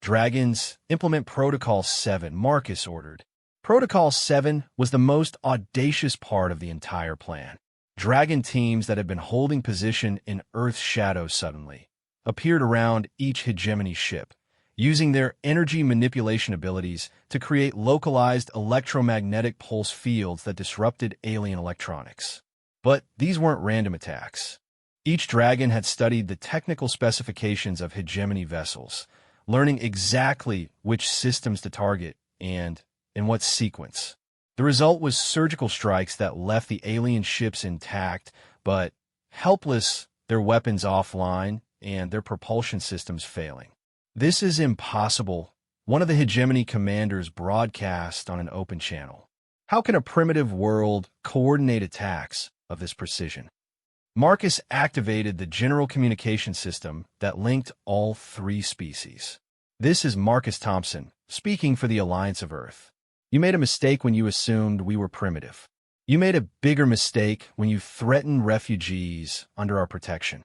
Dragons, implement Protocol 7, Marcus ordered. Protocol 7 was the most audacious part of the entire plan. Dragon teams that had been holding position in Earth's shadow suddenly appeared around each hegemony ship, using their energy manipulation abilities to create localized electromagnetic pulse fields that disrupted alien electronics. But these weren't random attacks. Each dragon had studied the technical specifications of hegemony vessels, learning exactly which systems to target and in what sequence. The result was surgical strikes that left the alien ships intact, but helpless, their weapons offline, and their propulsion systems failing. "This is impossible," one of the hegemony commanders broadcast on an open channel. "How can a primitive world coordinate attacks of this precision?" Marcus activated the general communication system that linked all 3 species. "This is Marcus Thompson, speaking for the Alliance of Earth. You made a mistake when you assumed we were primitive. You made a bigger mistake when you threatened refugees under our protection."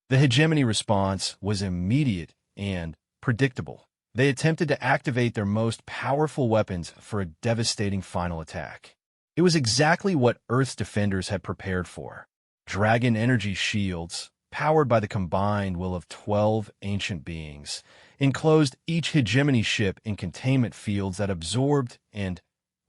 The hegemony response was immediate and predictable. They attempted to activate their most powerful weapons for a devastating final attack. It was exactly what Earth's defenders had prepared for. Dragon energy shields, powered by the combined will of 12 ancient beings, enclosed each hegemony ship in containment fields that absorbed and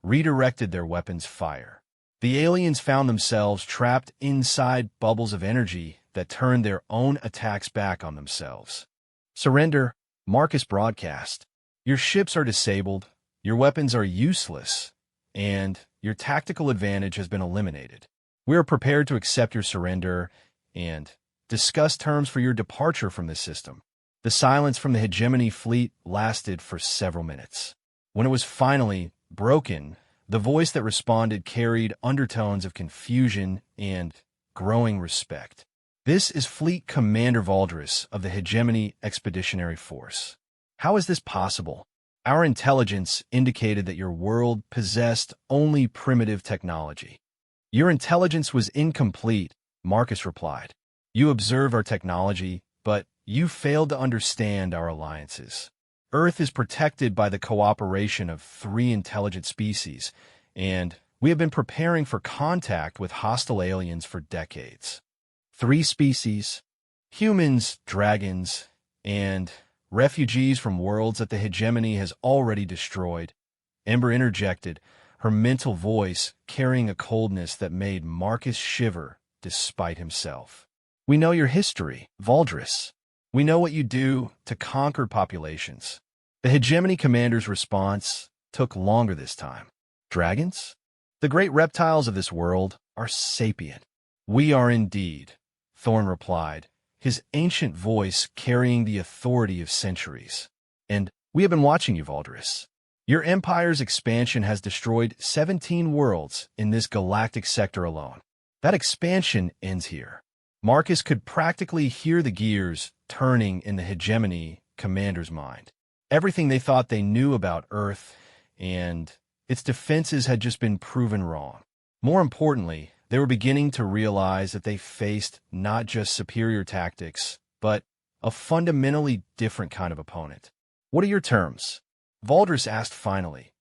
redirected their weapons' fire. The aliens found themselves trapped inside bubbles of energy that turned their own attacks back on themselves. "Surrender," Marcus broadcast. "Your ships are disabled, your weapons are useless, and your tactical advantage has been eliminated. We are prepared to accept your surrender and discuss terms for your departure from this system." The silence from the hegemony fleet lasted for several minutes. When it was finally broken, the voice that responded carried undertones of confusion and growing respect. "This is Fleet Commander Valdris of the Hegemony Expeditionary Force. How is this possible? Our intelligence indicated that your world possessed only primitive technology." "Your intelligence was incomplete," Marcus replied. "You observe our technology, but you failed to understand our alliances. Earth is protected by the cooperation of 3 intelligent species, and we have been preparing for contact with hostile aliens for decades. 3 species: humans, dragons, and refugees from worlds that the hegemony has already destroyed." Ember interjected, her mental voice carrying a coldness that made Marcus shiver despite himself. "We know your history, Valdris. We know what you do to conquer populations." The hegemony commander's response took longer this time. "Dragons? The great reptiles of this world are sapient." "We are indeed," Thorn replied, his ancient voice carrying the authority of centuries. "And we have been watching you, Valdris. Your empire's expansion has destroyed 17 worlds in this galactic sector alone. That expansion ends here." Marcus could practically hear the gears turning in the hegemony commander's mind. Everything they thought they knew about Earth and its defenses had just been proven wrong. More importantly, they were beginning to realize that they faced not just superior tactics, but a fundamentally different kind of opponent. "What are your terms?" Valdris asked finally.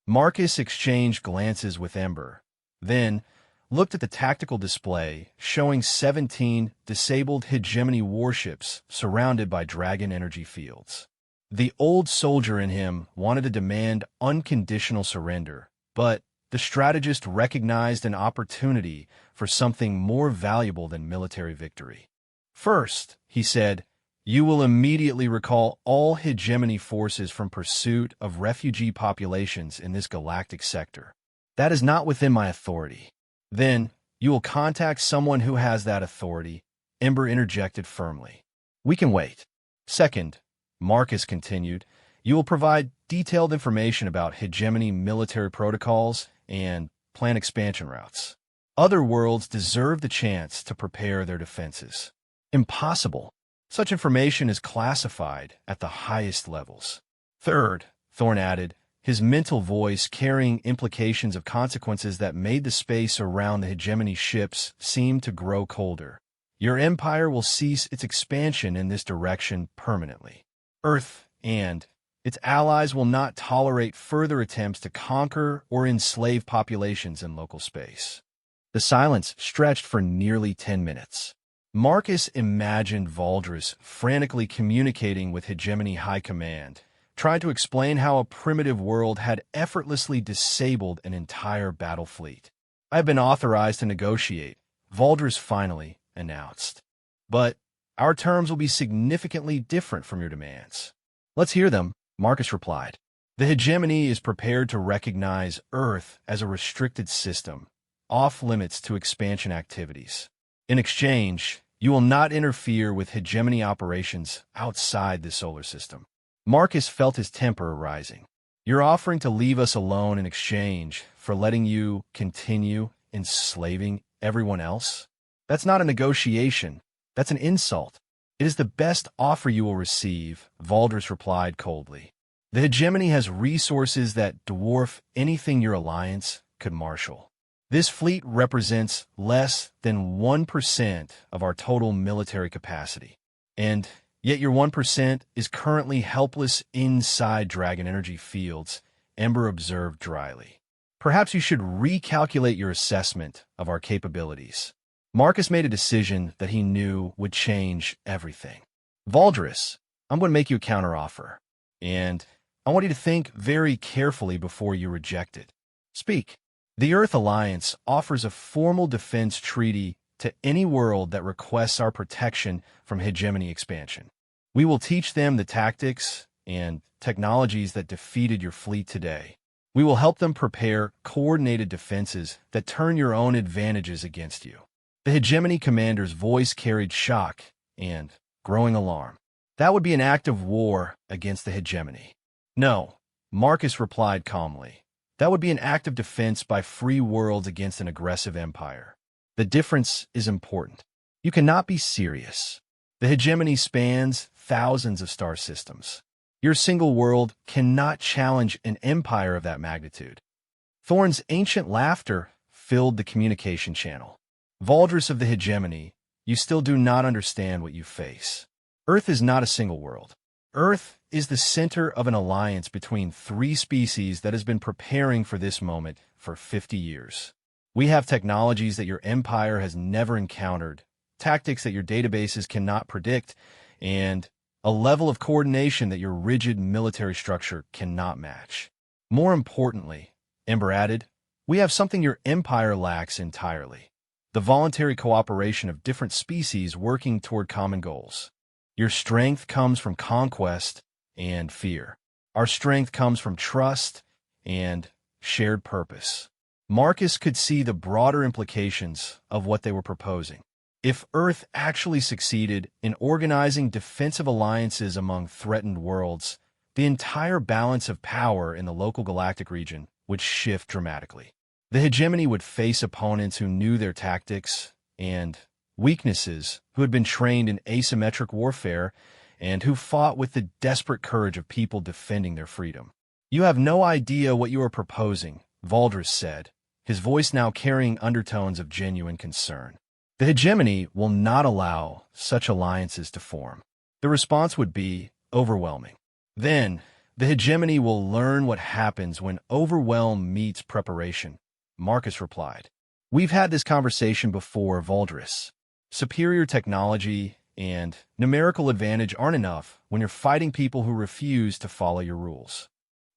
Marcus exchanged glances with Ember, then looked at the tactical display showing 17 disabled hegemony warships surrounded by dragon energy fields. The old soldier in him wanted to demand unconditional surrender, but the strategist recognized an opportunity for something more valuable than military victory. "First," he said, "you will immediately recall all hegemony forces from pursuit of refugee populations in this galactic sector. That is not within my authority." "Then you will contact someone who has that authority," Ember interjected firmly. "We can wait." "Second," Marcus continued, "you will provide detailed information about hegemony military protocols and plan expansion routes. Other worlds deserve the chance to prepare their defenses." "Impossible. Such information is classified at the highest levels." "Third," Thorn added, his mental voice carrying implications of consequences that made the space around the hegemony ships seem to grow colder, "your empire will cease its expansion in this direction permanently. Earth and its allies will not tolerate further attempts to conquer or enslave populations in local space." The silence stretched for nearly 10 minutes. Marcus imagined Valdris frantically communicating with hegemony high command, tried to explain how a primitive world had effortlessly disabled an entire battle fleet. "I have been authorized to negotiate," Valdris finally announced. "But our terms will be significantly different from your demands." "Let's hear them," Marcus replied. "The hegemony is prepared to recognize Earth as a restricted system, off-limits to expansion activities. In exchange, you will not interfere with hegemony operations outside the solar system." Marcus felt his temper rising. "You're offering to leave us alone in exchange for letting you continue enslaving everyone else? That's not a negotiation. That's an insult." "It is the best offer you will receive," Valdris replied coldly. "The hegemony has resources that dwarf anything your alliance could marshal. This fleet represents less than 1% of our total military capacity. And yet your 1% is currently helpless inside dragon energy fields," Ember observed dryly. "Perhaps you should recalculate your assessment of our capabilities." Marcus made a decision that he knew would change everything. "Valdris, I'm going to make you a counteroffer, and I want you to think very carefully before you reject it. Speak." "The Earth Alliance offers a formal defense treaty to any world that requests our protection from hegemony expansion. We will teach them the tactics and technologies that defeated your fleet today. We will help them prepare coordinated defenses that turn your own advantages against you." The hegemony commander's voice carried shock and growing alarm. "That would be an act of war against the hegemony." "No," Marcus replied calmly. "That would be an act of defense by free worlds against an aggressive empire. The difference is important. You cannot be serious. The hegemony spans thousands of star systems. Your single world cannot challenge an empire of that magnitude." Thorn's ancient laughter filled the communication channel. "Valdris of the hegemony, you still do not understand what you face. Earth is not a single world. Earth is the center of an alliance between 3 species that has been preparing for this moment for 50 years. We have technologies that your empire has never encountered, tactics that your databases cannot predict, and a level of coordination that your rigid military structure cannot match. More importantly," Ember added, "we have something your empire lacks entirely: the voluntary cooperation of different species working toward common goals. Your strength comes from conquest and fear. Our strength comes from trust and shared purpose." Marcus could see the broader implications of what they were proposing. If Earth actually succeeded in organizing defensive alliances among threatened worlds, the entire balance of power in the local galactic region would shift dramatically. The hegemony would face opponents who knew their tactics and weaknesses, who had been trained in asymmetric warfare, and who fought with the desperate courage of people defending their freedom. "You have no idea what you are proposing," Valdris said, his voice now carrying undertones of genuine concern. "The hegemony will not allow such alliances to form." The response would be overwhelming. "Then, the hegemony will learn what happens when overwhelm meets preparation," Marcus replied. "We've had this conversation before, Valdris. Superior technology and numerical advantage aren't enough when you're fighting people who refuse to follow your rules."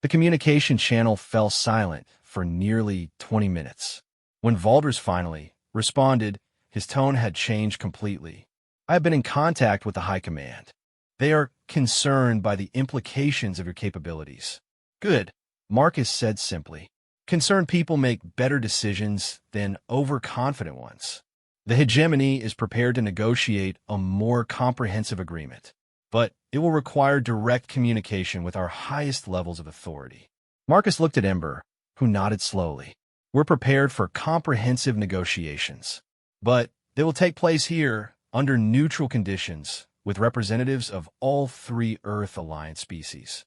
The communication channel fell silent for nearly 20 minutes. When Valdris finally responded, his tone had changed completely. "I have been in contact with the High Command. They are concerned by the implications of your capabilities." "Good," Marcus said simply. "Concerned people make better decisions than overconfident ones. The hegemony is prepared to negotiate a more comprehensive agreement, but it will require direct communication with our highest levels of authority." Marcus looked at Ember, who nodded slowly. "We're prepared for comprehensive negotiations, but they will take place here under neutral conditions with representatives of all three Earth Alliance species."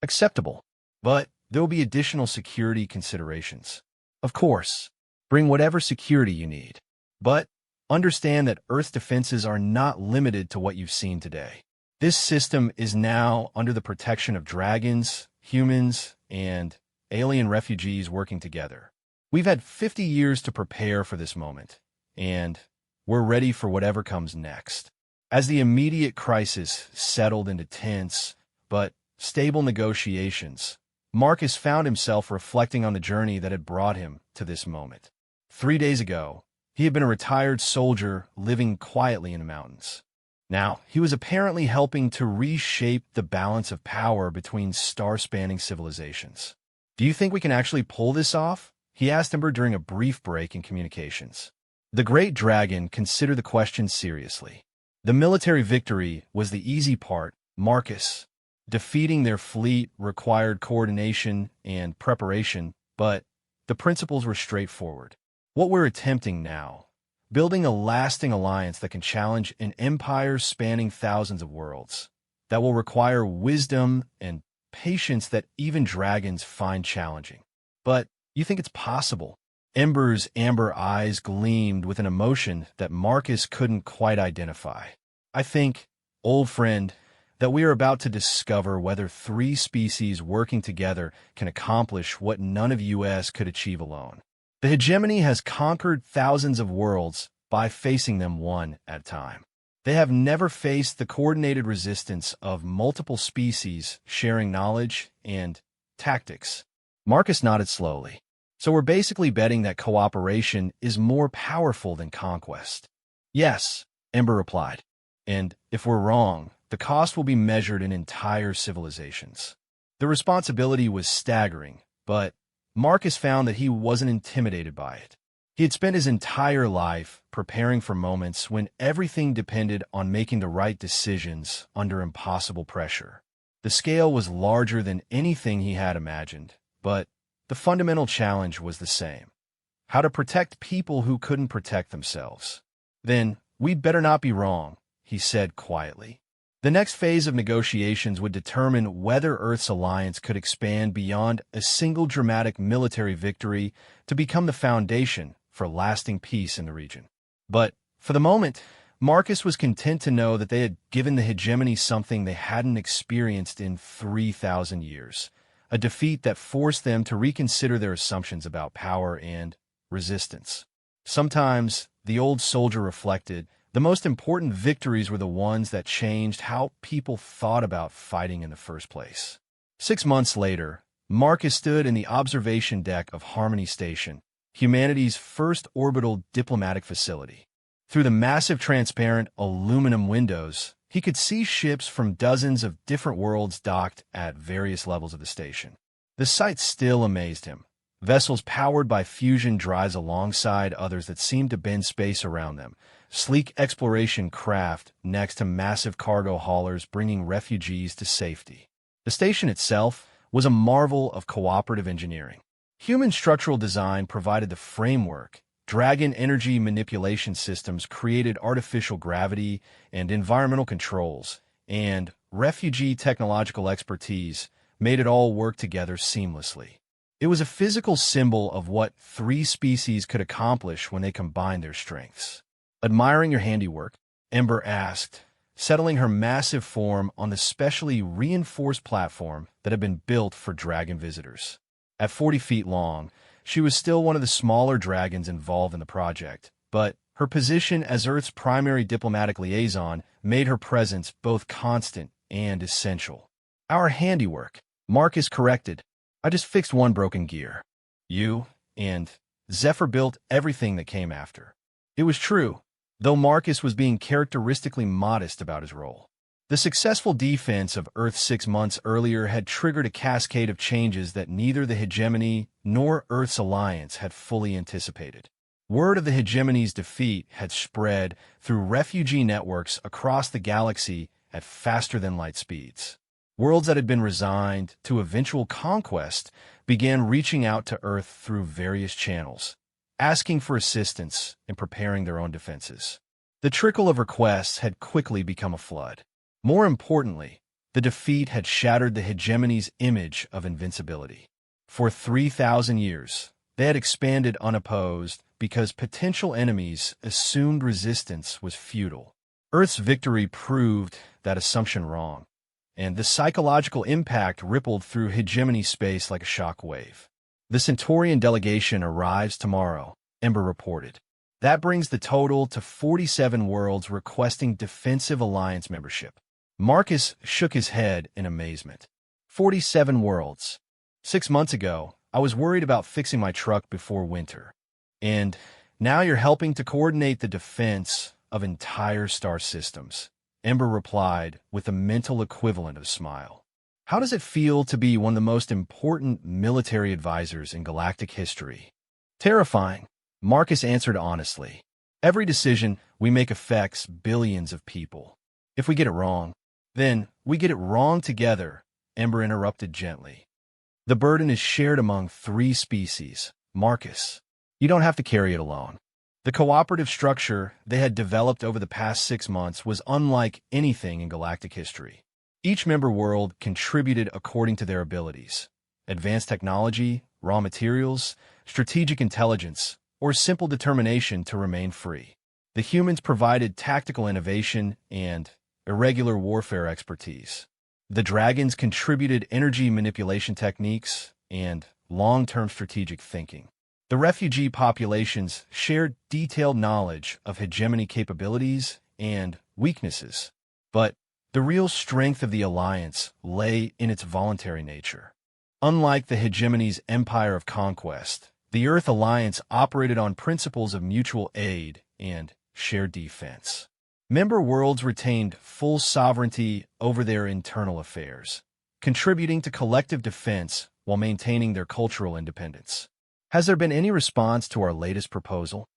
"Acceptable, but there will be additional security considerations." "Of course, bring whatever security you need, but understand that Earth's defenses are not limited to what you've seen today. This system is now under the protection of dragons, humans, and alien refugees working together. We've had 50 years to prepare for this moment, and we're ready for whatever comes next." As the immediate crisis settled into tense but stable negotiations, Marcus found himself reflecting on the journey that had brought him to this moment. 3 days ago, he had been a retired soldier living quietly in the mountains. Now, he was apparently helping to reshape the balance of power between star-spanning civilizations. "Do you think we can actually pull this off?" he asked Ember during a brief break in communications. The Great Dragon considered the question seriously. "The military victory was the easy part, Marcus. Defeating their fleet required coordination and preparation, but the principles were straightforward. What we're attempting now, building a lasting alliance that can challenge an empire spanning thousands of worlds, that will require wisdom and patience that even dragons find challenging. But you think it's possible?" Ember's amber eyes gleamed with an emotion that Marcus couldn't quite identify. "I think, old friend, that we are about to discover whether three species working together can accomplish what none of us could achieve alone. The hegemony has conquered thousands of worlds by facing them one at a time. They have never faced the coordinated resistance of multiple species sharing knowledge and tactics." Marcus nodded slowly. "So we're basically betting that cooperation is more powerful than conquest." "Yes," Ember replied. "And if we're wrong, the cost will be measured in entire civilizations." The responsibility was staggering, but Marcus found that he wasn't intimidated by it. He had spent his entire life preparing for moments when everything depended on making the right decisions under impossible pressure. The scale was larger than anything he had imagined, but the fundamental challenge was the same: how to protect people who couldn't protect themselves. "Then we'd better not be wrong," he said quietly. The next phase of negotiations would determine whether Earth's alliance could expand beyond a single dramatic military victory to become the foundation for lasting peace in the region. But for the moment, Marcus was content to know that they had given the hegemony something they hadn't experienced in 3,000 years. A defeat that forced them to reconsider their assumptions about power and resistance. Sometimes, the old soldier reflected, the most important victories were the ones that changed how people thought about fighting in the first place. 6 months later, Marcus stood in the observation deck of Harmony Station, humanity's first orbital diplomatic facility. Through the massive transparent aluminum windows, he could see ships from dozens of different worlds docked at various levels of the station. The sight still amazed him. Vessels powered by fusion drives alongside others that seemed to bend space around them, sleek exploration craft next to massive cargo haulers bringing refugees to safety. The station itself was a marvel of cooperative engineering. Human structural design provided the framework. Dragon energy manipulation systems created artificial gravity and environmental controls, and refugee technological expertise made it all work together seamlessly. It was a physical symbol of what three species could accomplish when they combined their strengths. Admiring your handiwork, Ember asked, settling her massive form on the specially reinforced platform that had been built for dragon visitors. At 40 feet long, she was still one of the smaller dragons involved in the project, but her position as Earth's primary diplomatic liaison made her presence both constant and essential. Our handiwork, Marcus corrected. I just fixed one broken gear. You and Zephyr built everything that came after. It was true, though Marcus was being characteristically modest about his role. The successful defense of Earth 6 months earlier had triggered a cascade of changes that neither the hegemony nor Earth's alliance had fully anticipated. Word of the hegemony's defeat had spread through refugee networks across the galaxy at faster-than-light speeds. Worlds that had been resigned to eventual conquest began reaching out to Earth through various channels, asking for assistance in preparing their own defenses. The trickle of requests had quickly become a flood. More importantly, the defeat had shattered the hegemony's image of invincibility. For 3,000 years, they had expanded unopposed because potential enemies assumed resistance was futile. Earth's victory proved that assumption wrong, and the psychological impact rippled through hegemony space like a shock wave. The Centaurian delegation arrives tomorrow, Ember reported. That brings the total to 47 worlds requesting defensive alliance membership. Marcus shook his head in amazement. 47 worlds. 6 months ago, I was worried about fixing my truck before winter. And now you're helping to coordinate the defense of entire star systems. Ember replied with a mental equivalent of a smile. How does it feel to be one of the most important military advisors in galactic history? Terrifying, Marcus answered honestly. Every decision we make affects billions of people. If we get it wrong, then we get it wrong together, Ember interrupted gently. The burden is shared among 3 species, Marcus. You don't have to carry it alone. The cooperative structure they had developed over the past 6 months was unlike anything in galactic history. Each member world contributed according to their abilities. Advanced technology, raw materials, strategic intelligence, or simple determination to remain free. The humans provided tactical innovation and irregular warfare expertise. The dragons contributed energy manipulation techniques and long-term strategic thinking. The refugee populations shared detailed knowledge of hegemony capabilities and weaknesses, but the real strength of the alliance lay in its voluntary nature. Unlike the hegemony's empire of conquest, the Earth Alliance operated on principles of mutual aid and shared defense. Member worlds retained full sovereignty over their internal affairs, contributing to collective defense while maintaining their cultural independence. Has there been any response to our latest proposal?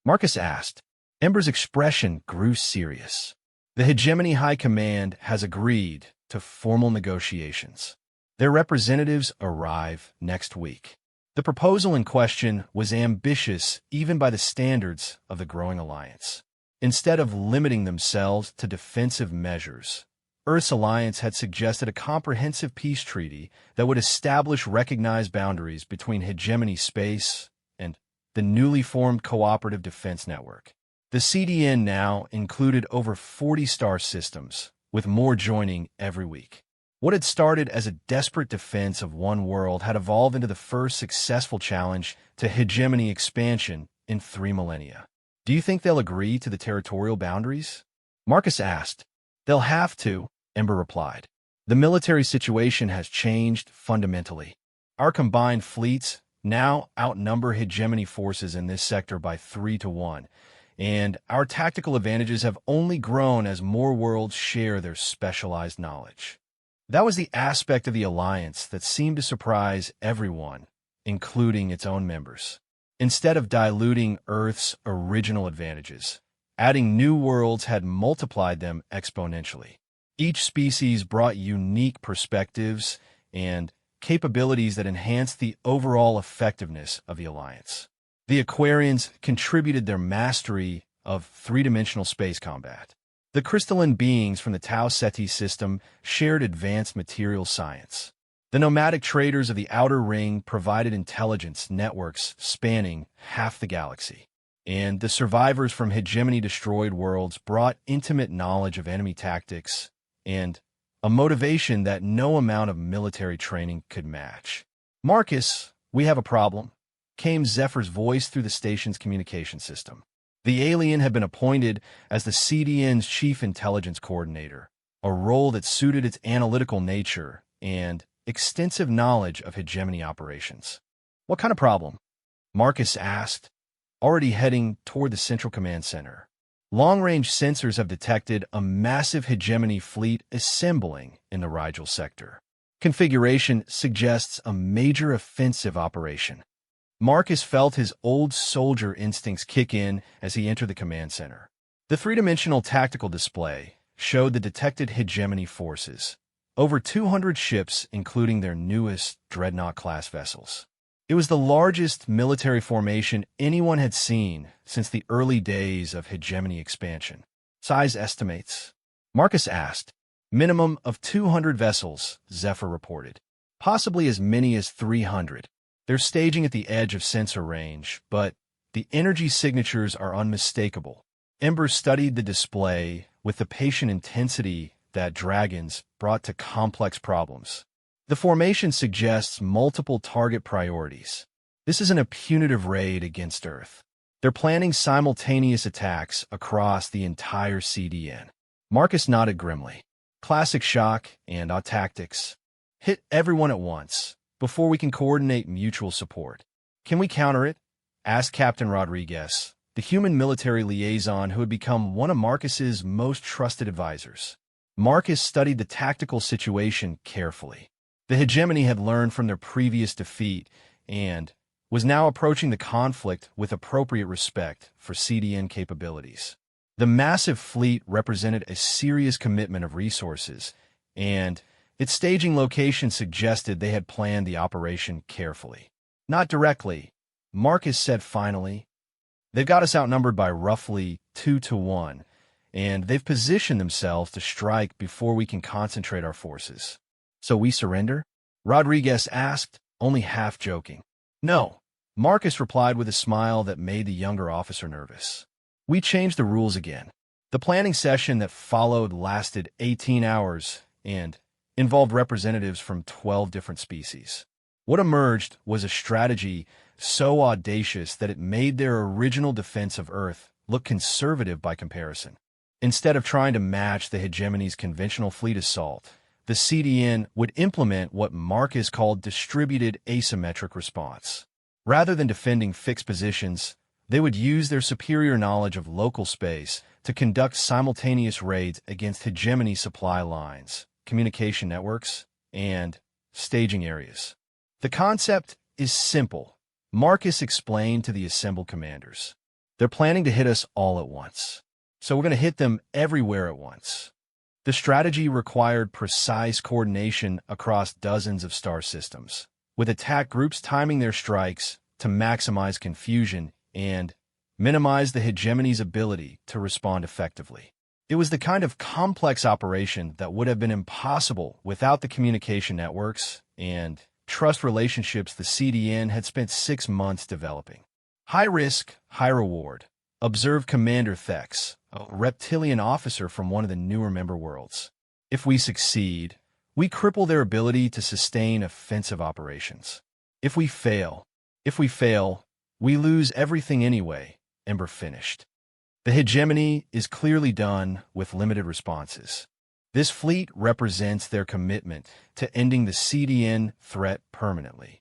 Marcus asked. Ember's expression grew serious. The Hegemony High Command has agreed to formal negotiations. Their representatives arrive next week. The proposal in question was ambitious even by the standards of the growing alliance. Instead of limiting themselves to defensive measures, Earth's alliance had suggested a comprehensive peace treaty that would establish recognized boundaries between hegemony space and the newly formed cooperative defense network. The CDN now included over 40 star systems, with more joining every week. What had started as a desperate defense of one world had evolved into the first successful challenge to hegemony expansion in 3 millennia. Do you think they'll agree to the territorial boundaries? Marcus asked. They'll have to, Ember replied. The military situation has changed fundamentally. Our combined fleets now outnumber hegemony forces in this sector by 3 to 1, and our tactical advantages have only grown as more worlds share their specialized knowledge. That was the aspect of the alliance that seemed to surprise everyone, including its own members. Instead of diluting Earth's original advantages, Adding new worlds had multiplied them exponentially. Each species brought unique perspectives and capabilities that enhanced the overall effectiveness of the Alliance. The Aquarians contributed their mastery of three-dimensional space combat. The crystalline beings from the Tau Ceti system shared advanced material science. The nomadic traders of the Outer Ring provided intelligence networks spanning half the galaxy. And the survivors from hegemony-destroyed worlds brought intimate knowledge of enemy tactics and a motivation that no amount of military training could match. "Marcus, we have a problem," came Zephyr's voice through the station's communication system. The alien had been appointed as the CDN's chief intelligence coordinator, a role that suited its analytical nature and extensive knowledge of hegemony operations. "What kind of problem?" Marcus asked, already heading toward the Central Command Center. "Long-range sensors have detected a massive hegemony fleet assembling in the Rigel sector. Configuration suggests a major offensive operation." Marcus felt his old soldier instincts kick in as he entered the command center. The three-dimensional tactical display showed the detected hegemony forces, over 200 ships including their newest Dreadnought-class vessels. It was the largest military formation anyone had seen since the early days of hegemony expansion. "Size estimates?" Marcus asked. "Minimum of 200 vessels," Zephyr reported. "Possibly as many as 300. They're staging at the edge of sensor range, but the energy signatures are unmistakable." Ember studied the display with the patient intensity that dragons brought to complex problems. The formation suggests multiple target priorities. This isn't a punitive raid against Earth. They're planning simultaneous attacks across the entire CDN. Marcus nodded grimly. "Classic shock and tactics. Hit everyone at once, before we can coordinate mutual support." "Can we counter it?" asked Captain Rodriguez, the human military liaison who had become one of Marcus's most trusted advisors. Marcus studied the tactical situation carefully. The hegemony had learned from their previous defeat and was now approaching the conflict with appropriate respect for CDN capabilities. The massive fleet represented a serious commitment of resources, and its staging location suggested they had planned the operation carefully. "Not directly," Marcus said finally. "They've got us outnumbered by roughly 2-1, and they've positioned themselves to strike before we can concentrate our forces." "So we surrender?" Rodriguez asked, only half joking. "No," Marcus replied with a smile that made the younger officer nervous. "We changed the rules again." The planning session that followed lasted 18 hours and involved representatives from 12 different species. What emerged was a strategy so audacious that it made their original defense of Earth look conservative by comparison. Instead of trying to match the hegemony's conventional fleet assault, the CDN would implement what Marcus called distributed asymmetric response. Rather than defending fixed positions, they would use their superior knowledge of local space to conduct simultaneous raids against hegemony supply lines, communication networks, and staging areas. "The concept is simple," Marcus explained to the assembled commanders. "They're planning to hit us all at once, so we're going to hit them everywhere at once." The strategy required precise coordination across dozens of star systems, with attack groups timing their strikes to maximize confusion and minimize the hegemony's ability to respond effectively. It was the kind of complex operation that would have been impossible without the communication networks and trust relationships the CDN had spent 6 months developing. "High risk, high reward," observed Commander Thex, a reptilian officer from one of the newer member worlds. "If we succeed, we cripple their ability to sustain offensive operations. If we fail, we lose everything anyway," Ember finished. "The hegemony is clearly done with limited responses. This fleet represents their commitment to ending the CDN threat permanently."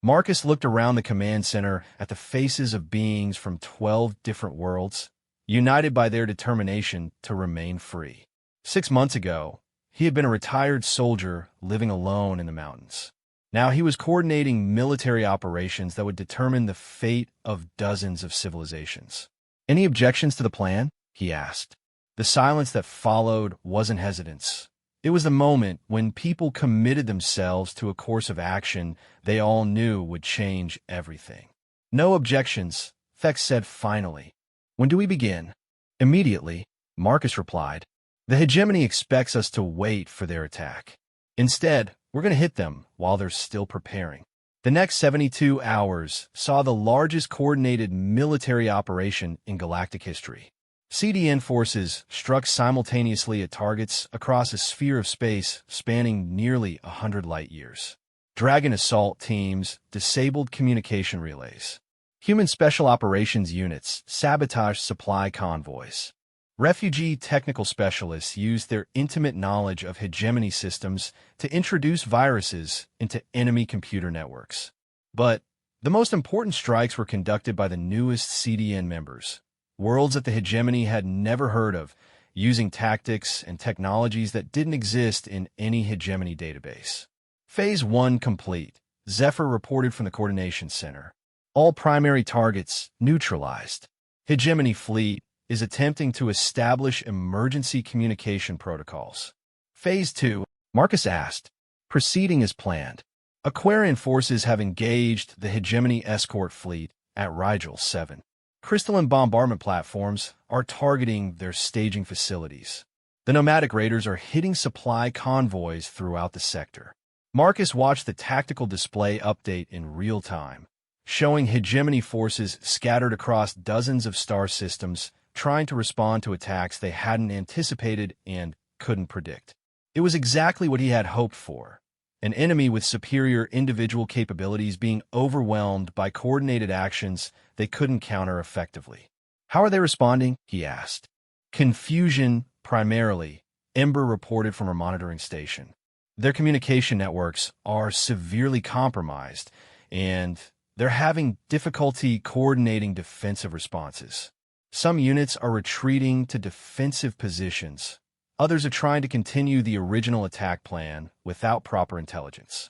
Marcus looked around the command center at the faces of beings from 12 different worlds, united by their determination to remain free. 6 months ago, he had been a retired soldier living alone in the mountains. Now he was coordinating military operations that would determine the fate of dozens of civilizations. "Any objections to the plan?" he asked. The silence that followed wasn't hesitance. It was the moment when people committed themselves to a course of action they all knew would change everything. No objections, Fex said finally. When do we begin? Immediately, Marcus replied. The hegemony expects us to wait for their attack. Instead, we're going to hit them while they're still preparing. The next 72 hours saw the largest coordinated military operation in galactic history. CDN forces struck simultaneously at targets across a sphere of space spanning nearly 100 light-years. Dragon assault teams disabled communication relays. Human special operations units sabotaged supply convoys. Refugee technical specialists used their intimate knowledge of hegemony systems to introduce viruses into enemy computer networks. But the most important strikes were conducted by the newest CDN members, worlds that the hegemony had never heard of, using tactics and technologies that didn't exist in any hegemony database. Phase 1 complete, Zephyr reported from the Coordination Center. All primary targets neutralized. Hegemony fleet is attempting to establish emergency communication protocols. Phase 2, Marcus asked, proceeding as planned. Aquarian forces have engaged the hegemony escort fleet at Rigel 7. Crystalline bombardment platforms are targeting their staging facilities. The nomadic raiders are hitting supply convoys throughout the sector. Marcus watched the tactical display update in real time, showing hegemony forces scattered across dozens of star systems trying to respond to attacks they hadn't anticipated and couldn't predict. It was exactly what he had hoped for, an enemy with superior individual capabilities being overwhelmed by coordinated actions they couldn't counter effectively. How are they responding? He asked. Confusion, primarily, Ember reported from her monitoring station. Their communication networks are severely compromised, and they're having difficulty coordinating defensive responses. Some units are retreating to defensive positions. Others are trying to continue the original attack plan without proper intelligence.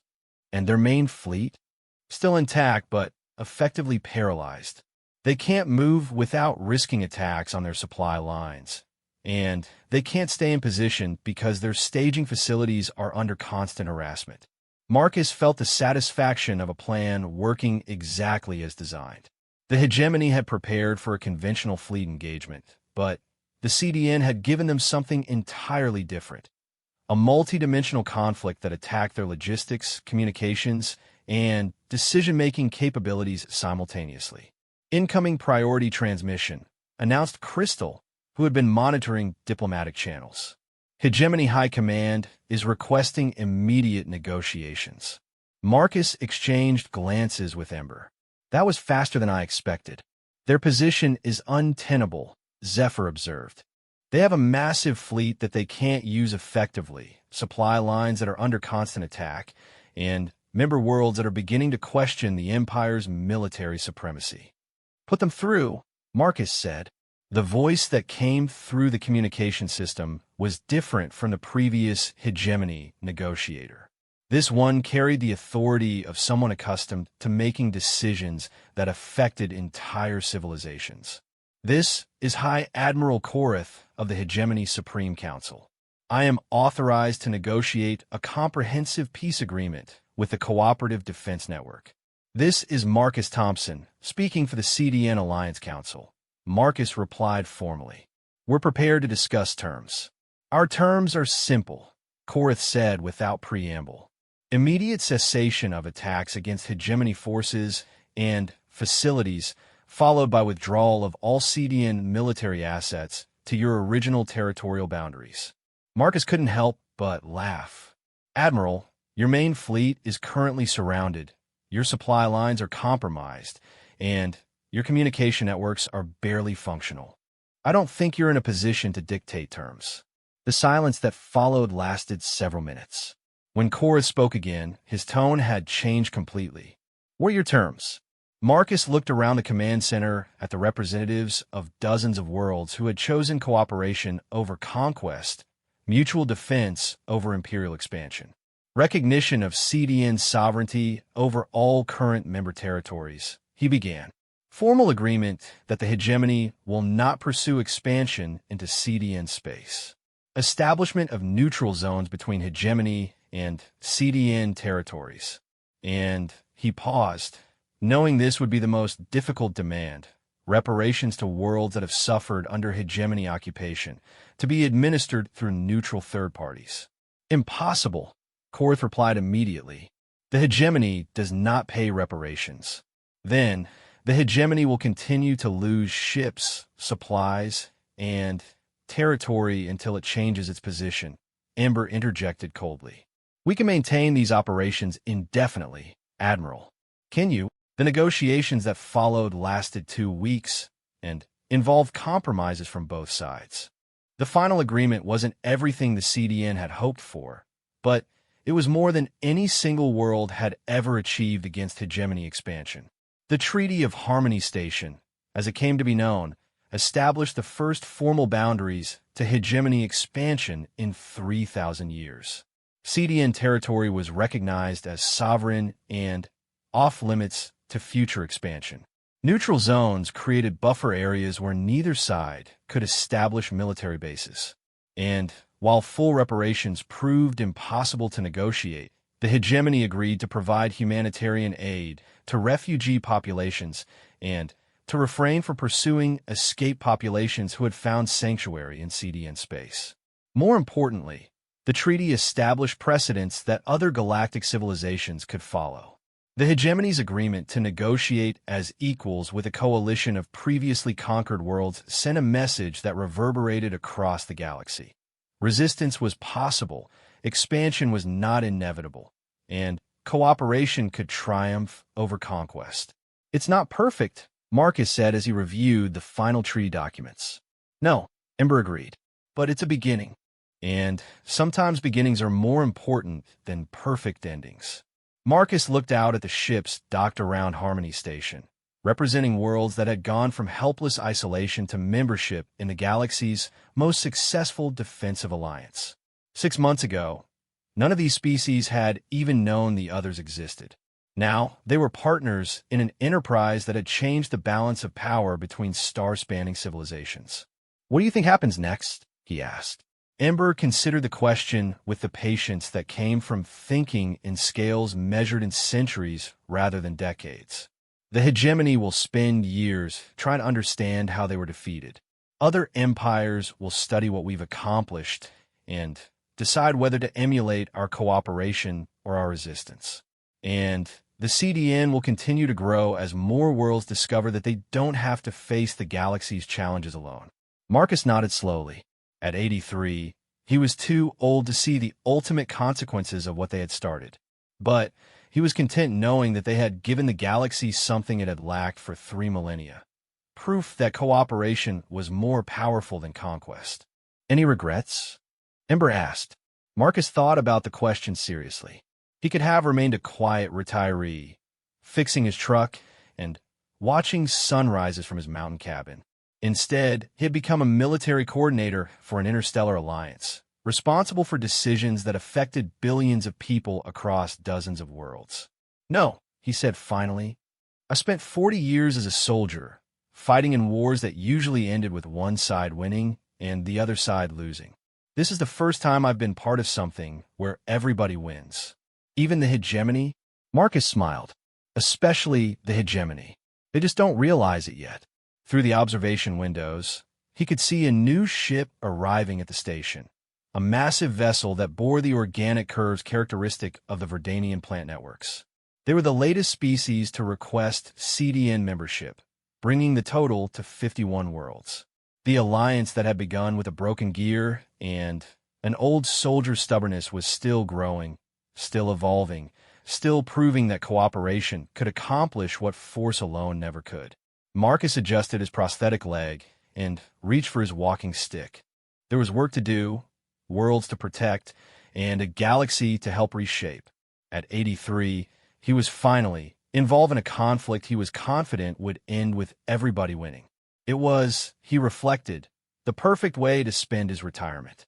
And their main fleet? Still intact, but effectively paralyzed. They can't move without risking attacks on their supply lines. And they can't stay in position because their staging facilities are under constant harassment. Marcus felt the satisfaction of a plan working exactly as designed. The hegemony had prepared for a conventional fleet engagement, but the CDN had given them something entirely different. A multidimensional conflict that attacked their logistics, communications, and decision-making capabilities simultaneously. Incoming priority transmission, announced Crystal, who had been monitoring diplomatic channels. Hegemony High Command is requesting immediate negotiations. Marcus exchanged glances with Ember. That was faster than I expected. Their position is untenable, Zephyr observed. They have a massive fleet that they can't use effectively, supply lines that are under constant attack, and member worlds that are beginning to question the Empire's military supremacy. Put them through, Marcus said. The voice that came through the communication system was different from the previous hegemony negotiator. This one carried the authority of someone accustomed to making decisions that affected entire civilizations. This is High Admiral Korath of the Hegemony Supreme Council. I am authorized to negotiate a comprehensive peace agreement with the Cooperative Defense Network. This is Marcus Thompson, speaking for the CDN Alliance Council. Marcus replied formally. We're prepared to discuss terms. Our terms are simple, Korath said without preamble. Immediate cessation of attacks against hegemony forces and facilities, followed by withdrawal of all CDN military assets to your original territorial boundaries. Marcus couldn't help but laugh. Admiral, your main fleet is currently surrounded, your supply lines are compromised, and your communication networks are barely functional. I don't think you're in a position to dictate terms. The silence that followed lasted several minutes. When Korath spoke again, his tone had changed completely. What are your terms? Marcus looked around the command center at the representatives of dozens of worlds who had chosen cooperation over conquest, mutual defense over imperial expansion, recognition of CDN sovereignty over all current member territories. He began. Formal agreement that the hegemony will not pursue expansion into CDN space. Establishment of neutral zones between hegemony and CDN territories. And he paused, knowing this would be the most difficult demand. Reparations to worlds that have suffered under hegemony occupation, to be administered through neutral third parties. Impossible, Korth replied immediately. The hegemony does not pay reparations. Then, the hegemony will continue to lose ships, supplies, and territory until it changes its position, Ember interjected coldly. We can maintain these operations indefinitely, Admiral. Can you? The negotiations that followed lasted 2 weeks and involved compromises from both sides. The final agreement wasn't everything the CDN had hoped for, but it was more than any single world had ever achieved against hegemony expansion. The Treaty of Harmony Station, as it came to be known, established the first formal boundaries to hegemony expansion in 3,000 years. CDN territory was recognized as sovereign and off-limits to future expansion. Neutral zones created buffer areas where neither side could establish military bases. And while full reparations proved impossible to negotiate, the hegemony agreed to provide humanitarian aid to refugee populations and to refrain from pursuing escaped populations who had found sanctuary in CDN space. More importantly, the treaty established precedents that other galactic civilizations could follow. The hegemony's agreement to negotiate as equals with a coalition of previously conquered worlds sent a message that reverberated across the galaxy. Resistance was possible, expansion was not inevitable, and cooperation could triumph over conquest. It's not perfect, Marcus said as he reviewed the final treaty documents. No, Ember agreed, but it's a beginning. And sometimes beginnings are more important than perfect endings. Marcus looked out at the ships docked around Harmony Station, representing worlds that had gone from helpless isolation to membership in the galaxy's most successful defensive alliance. 6 months ago, none of these species had even known the others existed. Now, they were partners in an enterprise that had changed the balance of power between star-spanning civilizations. What do you think happens next? He asked. Ember considered the question with the patience that came from thinking in scales measured in centuries rather than decades. The hegemony will spend years trying to understand how they were defeated. Other empires will study what we've accomplished and decide whether to emulate our cooperation or our resistance. And the CDN will continue to grow as more worlds discover that they don't have to face the galaxy's challenges alone. Marcus nodded slowly. At 83, he was too old to see the ultimate consequences of what they had started. But he was content knowing that they had given the galaxy something it had lacked for 3 millennia. Proof that cooperation was more powerful than conquest. Any regrets? Ember asked. Marcus thought about the question seriously. He could have remained a quiet retiree, fixing his truck and watching sunrises from his mountain cabin. Instead, he had become a military coordinator for an interstellar alliance, responsible for decisions that affected billions of people across dozens of worlds. No, he said finally. I spent 40 years as a soldier, fighting in wars that usually ended with one side winning and the other side losing. This is the first time I've been part of something where everybody wins. Even the hegemony? Marcus smiled. Especially the hegemony. They just don't realize it yet. Through the observation windows, he could see a new ship arriving at the station, a massive vessel that bore the organic curves characteristic of the Verdanian plant networks. They were the latest species to request CDN membership, bringing the total to 51 worlds. The alliance that had begun with a broken gear and an old soldier's stubbornness was still growing, still evolving, still proving that cooperation could accomplish what force alone never could. Marcus adjusted his prosthetic leg and reached for his walking stick. There was work to do, worlds to protect, and a galaxy to help reshape. At 83, he was finally involved in a conflict he was confident would end with everybody winning. It was, he reflected, the perfect way to spend his retirement.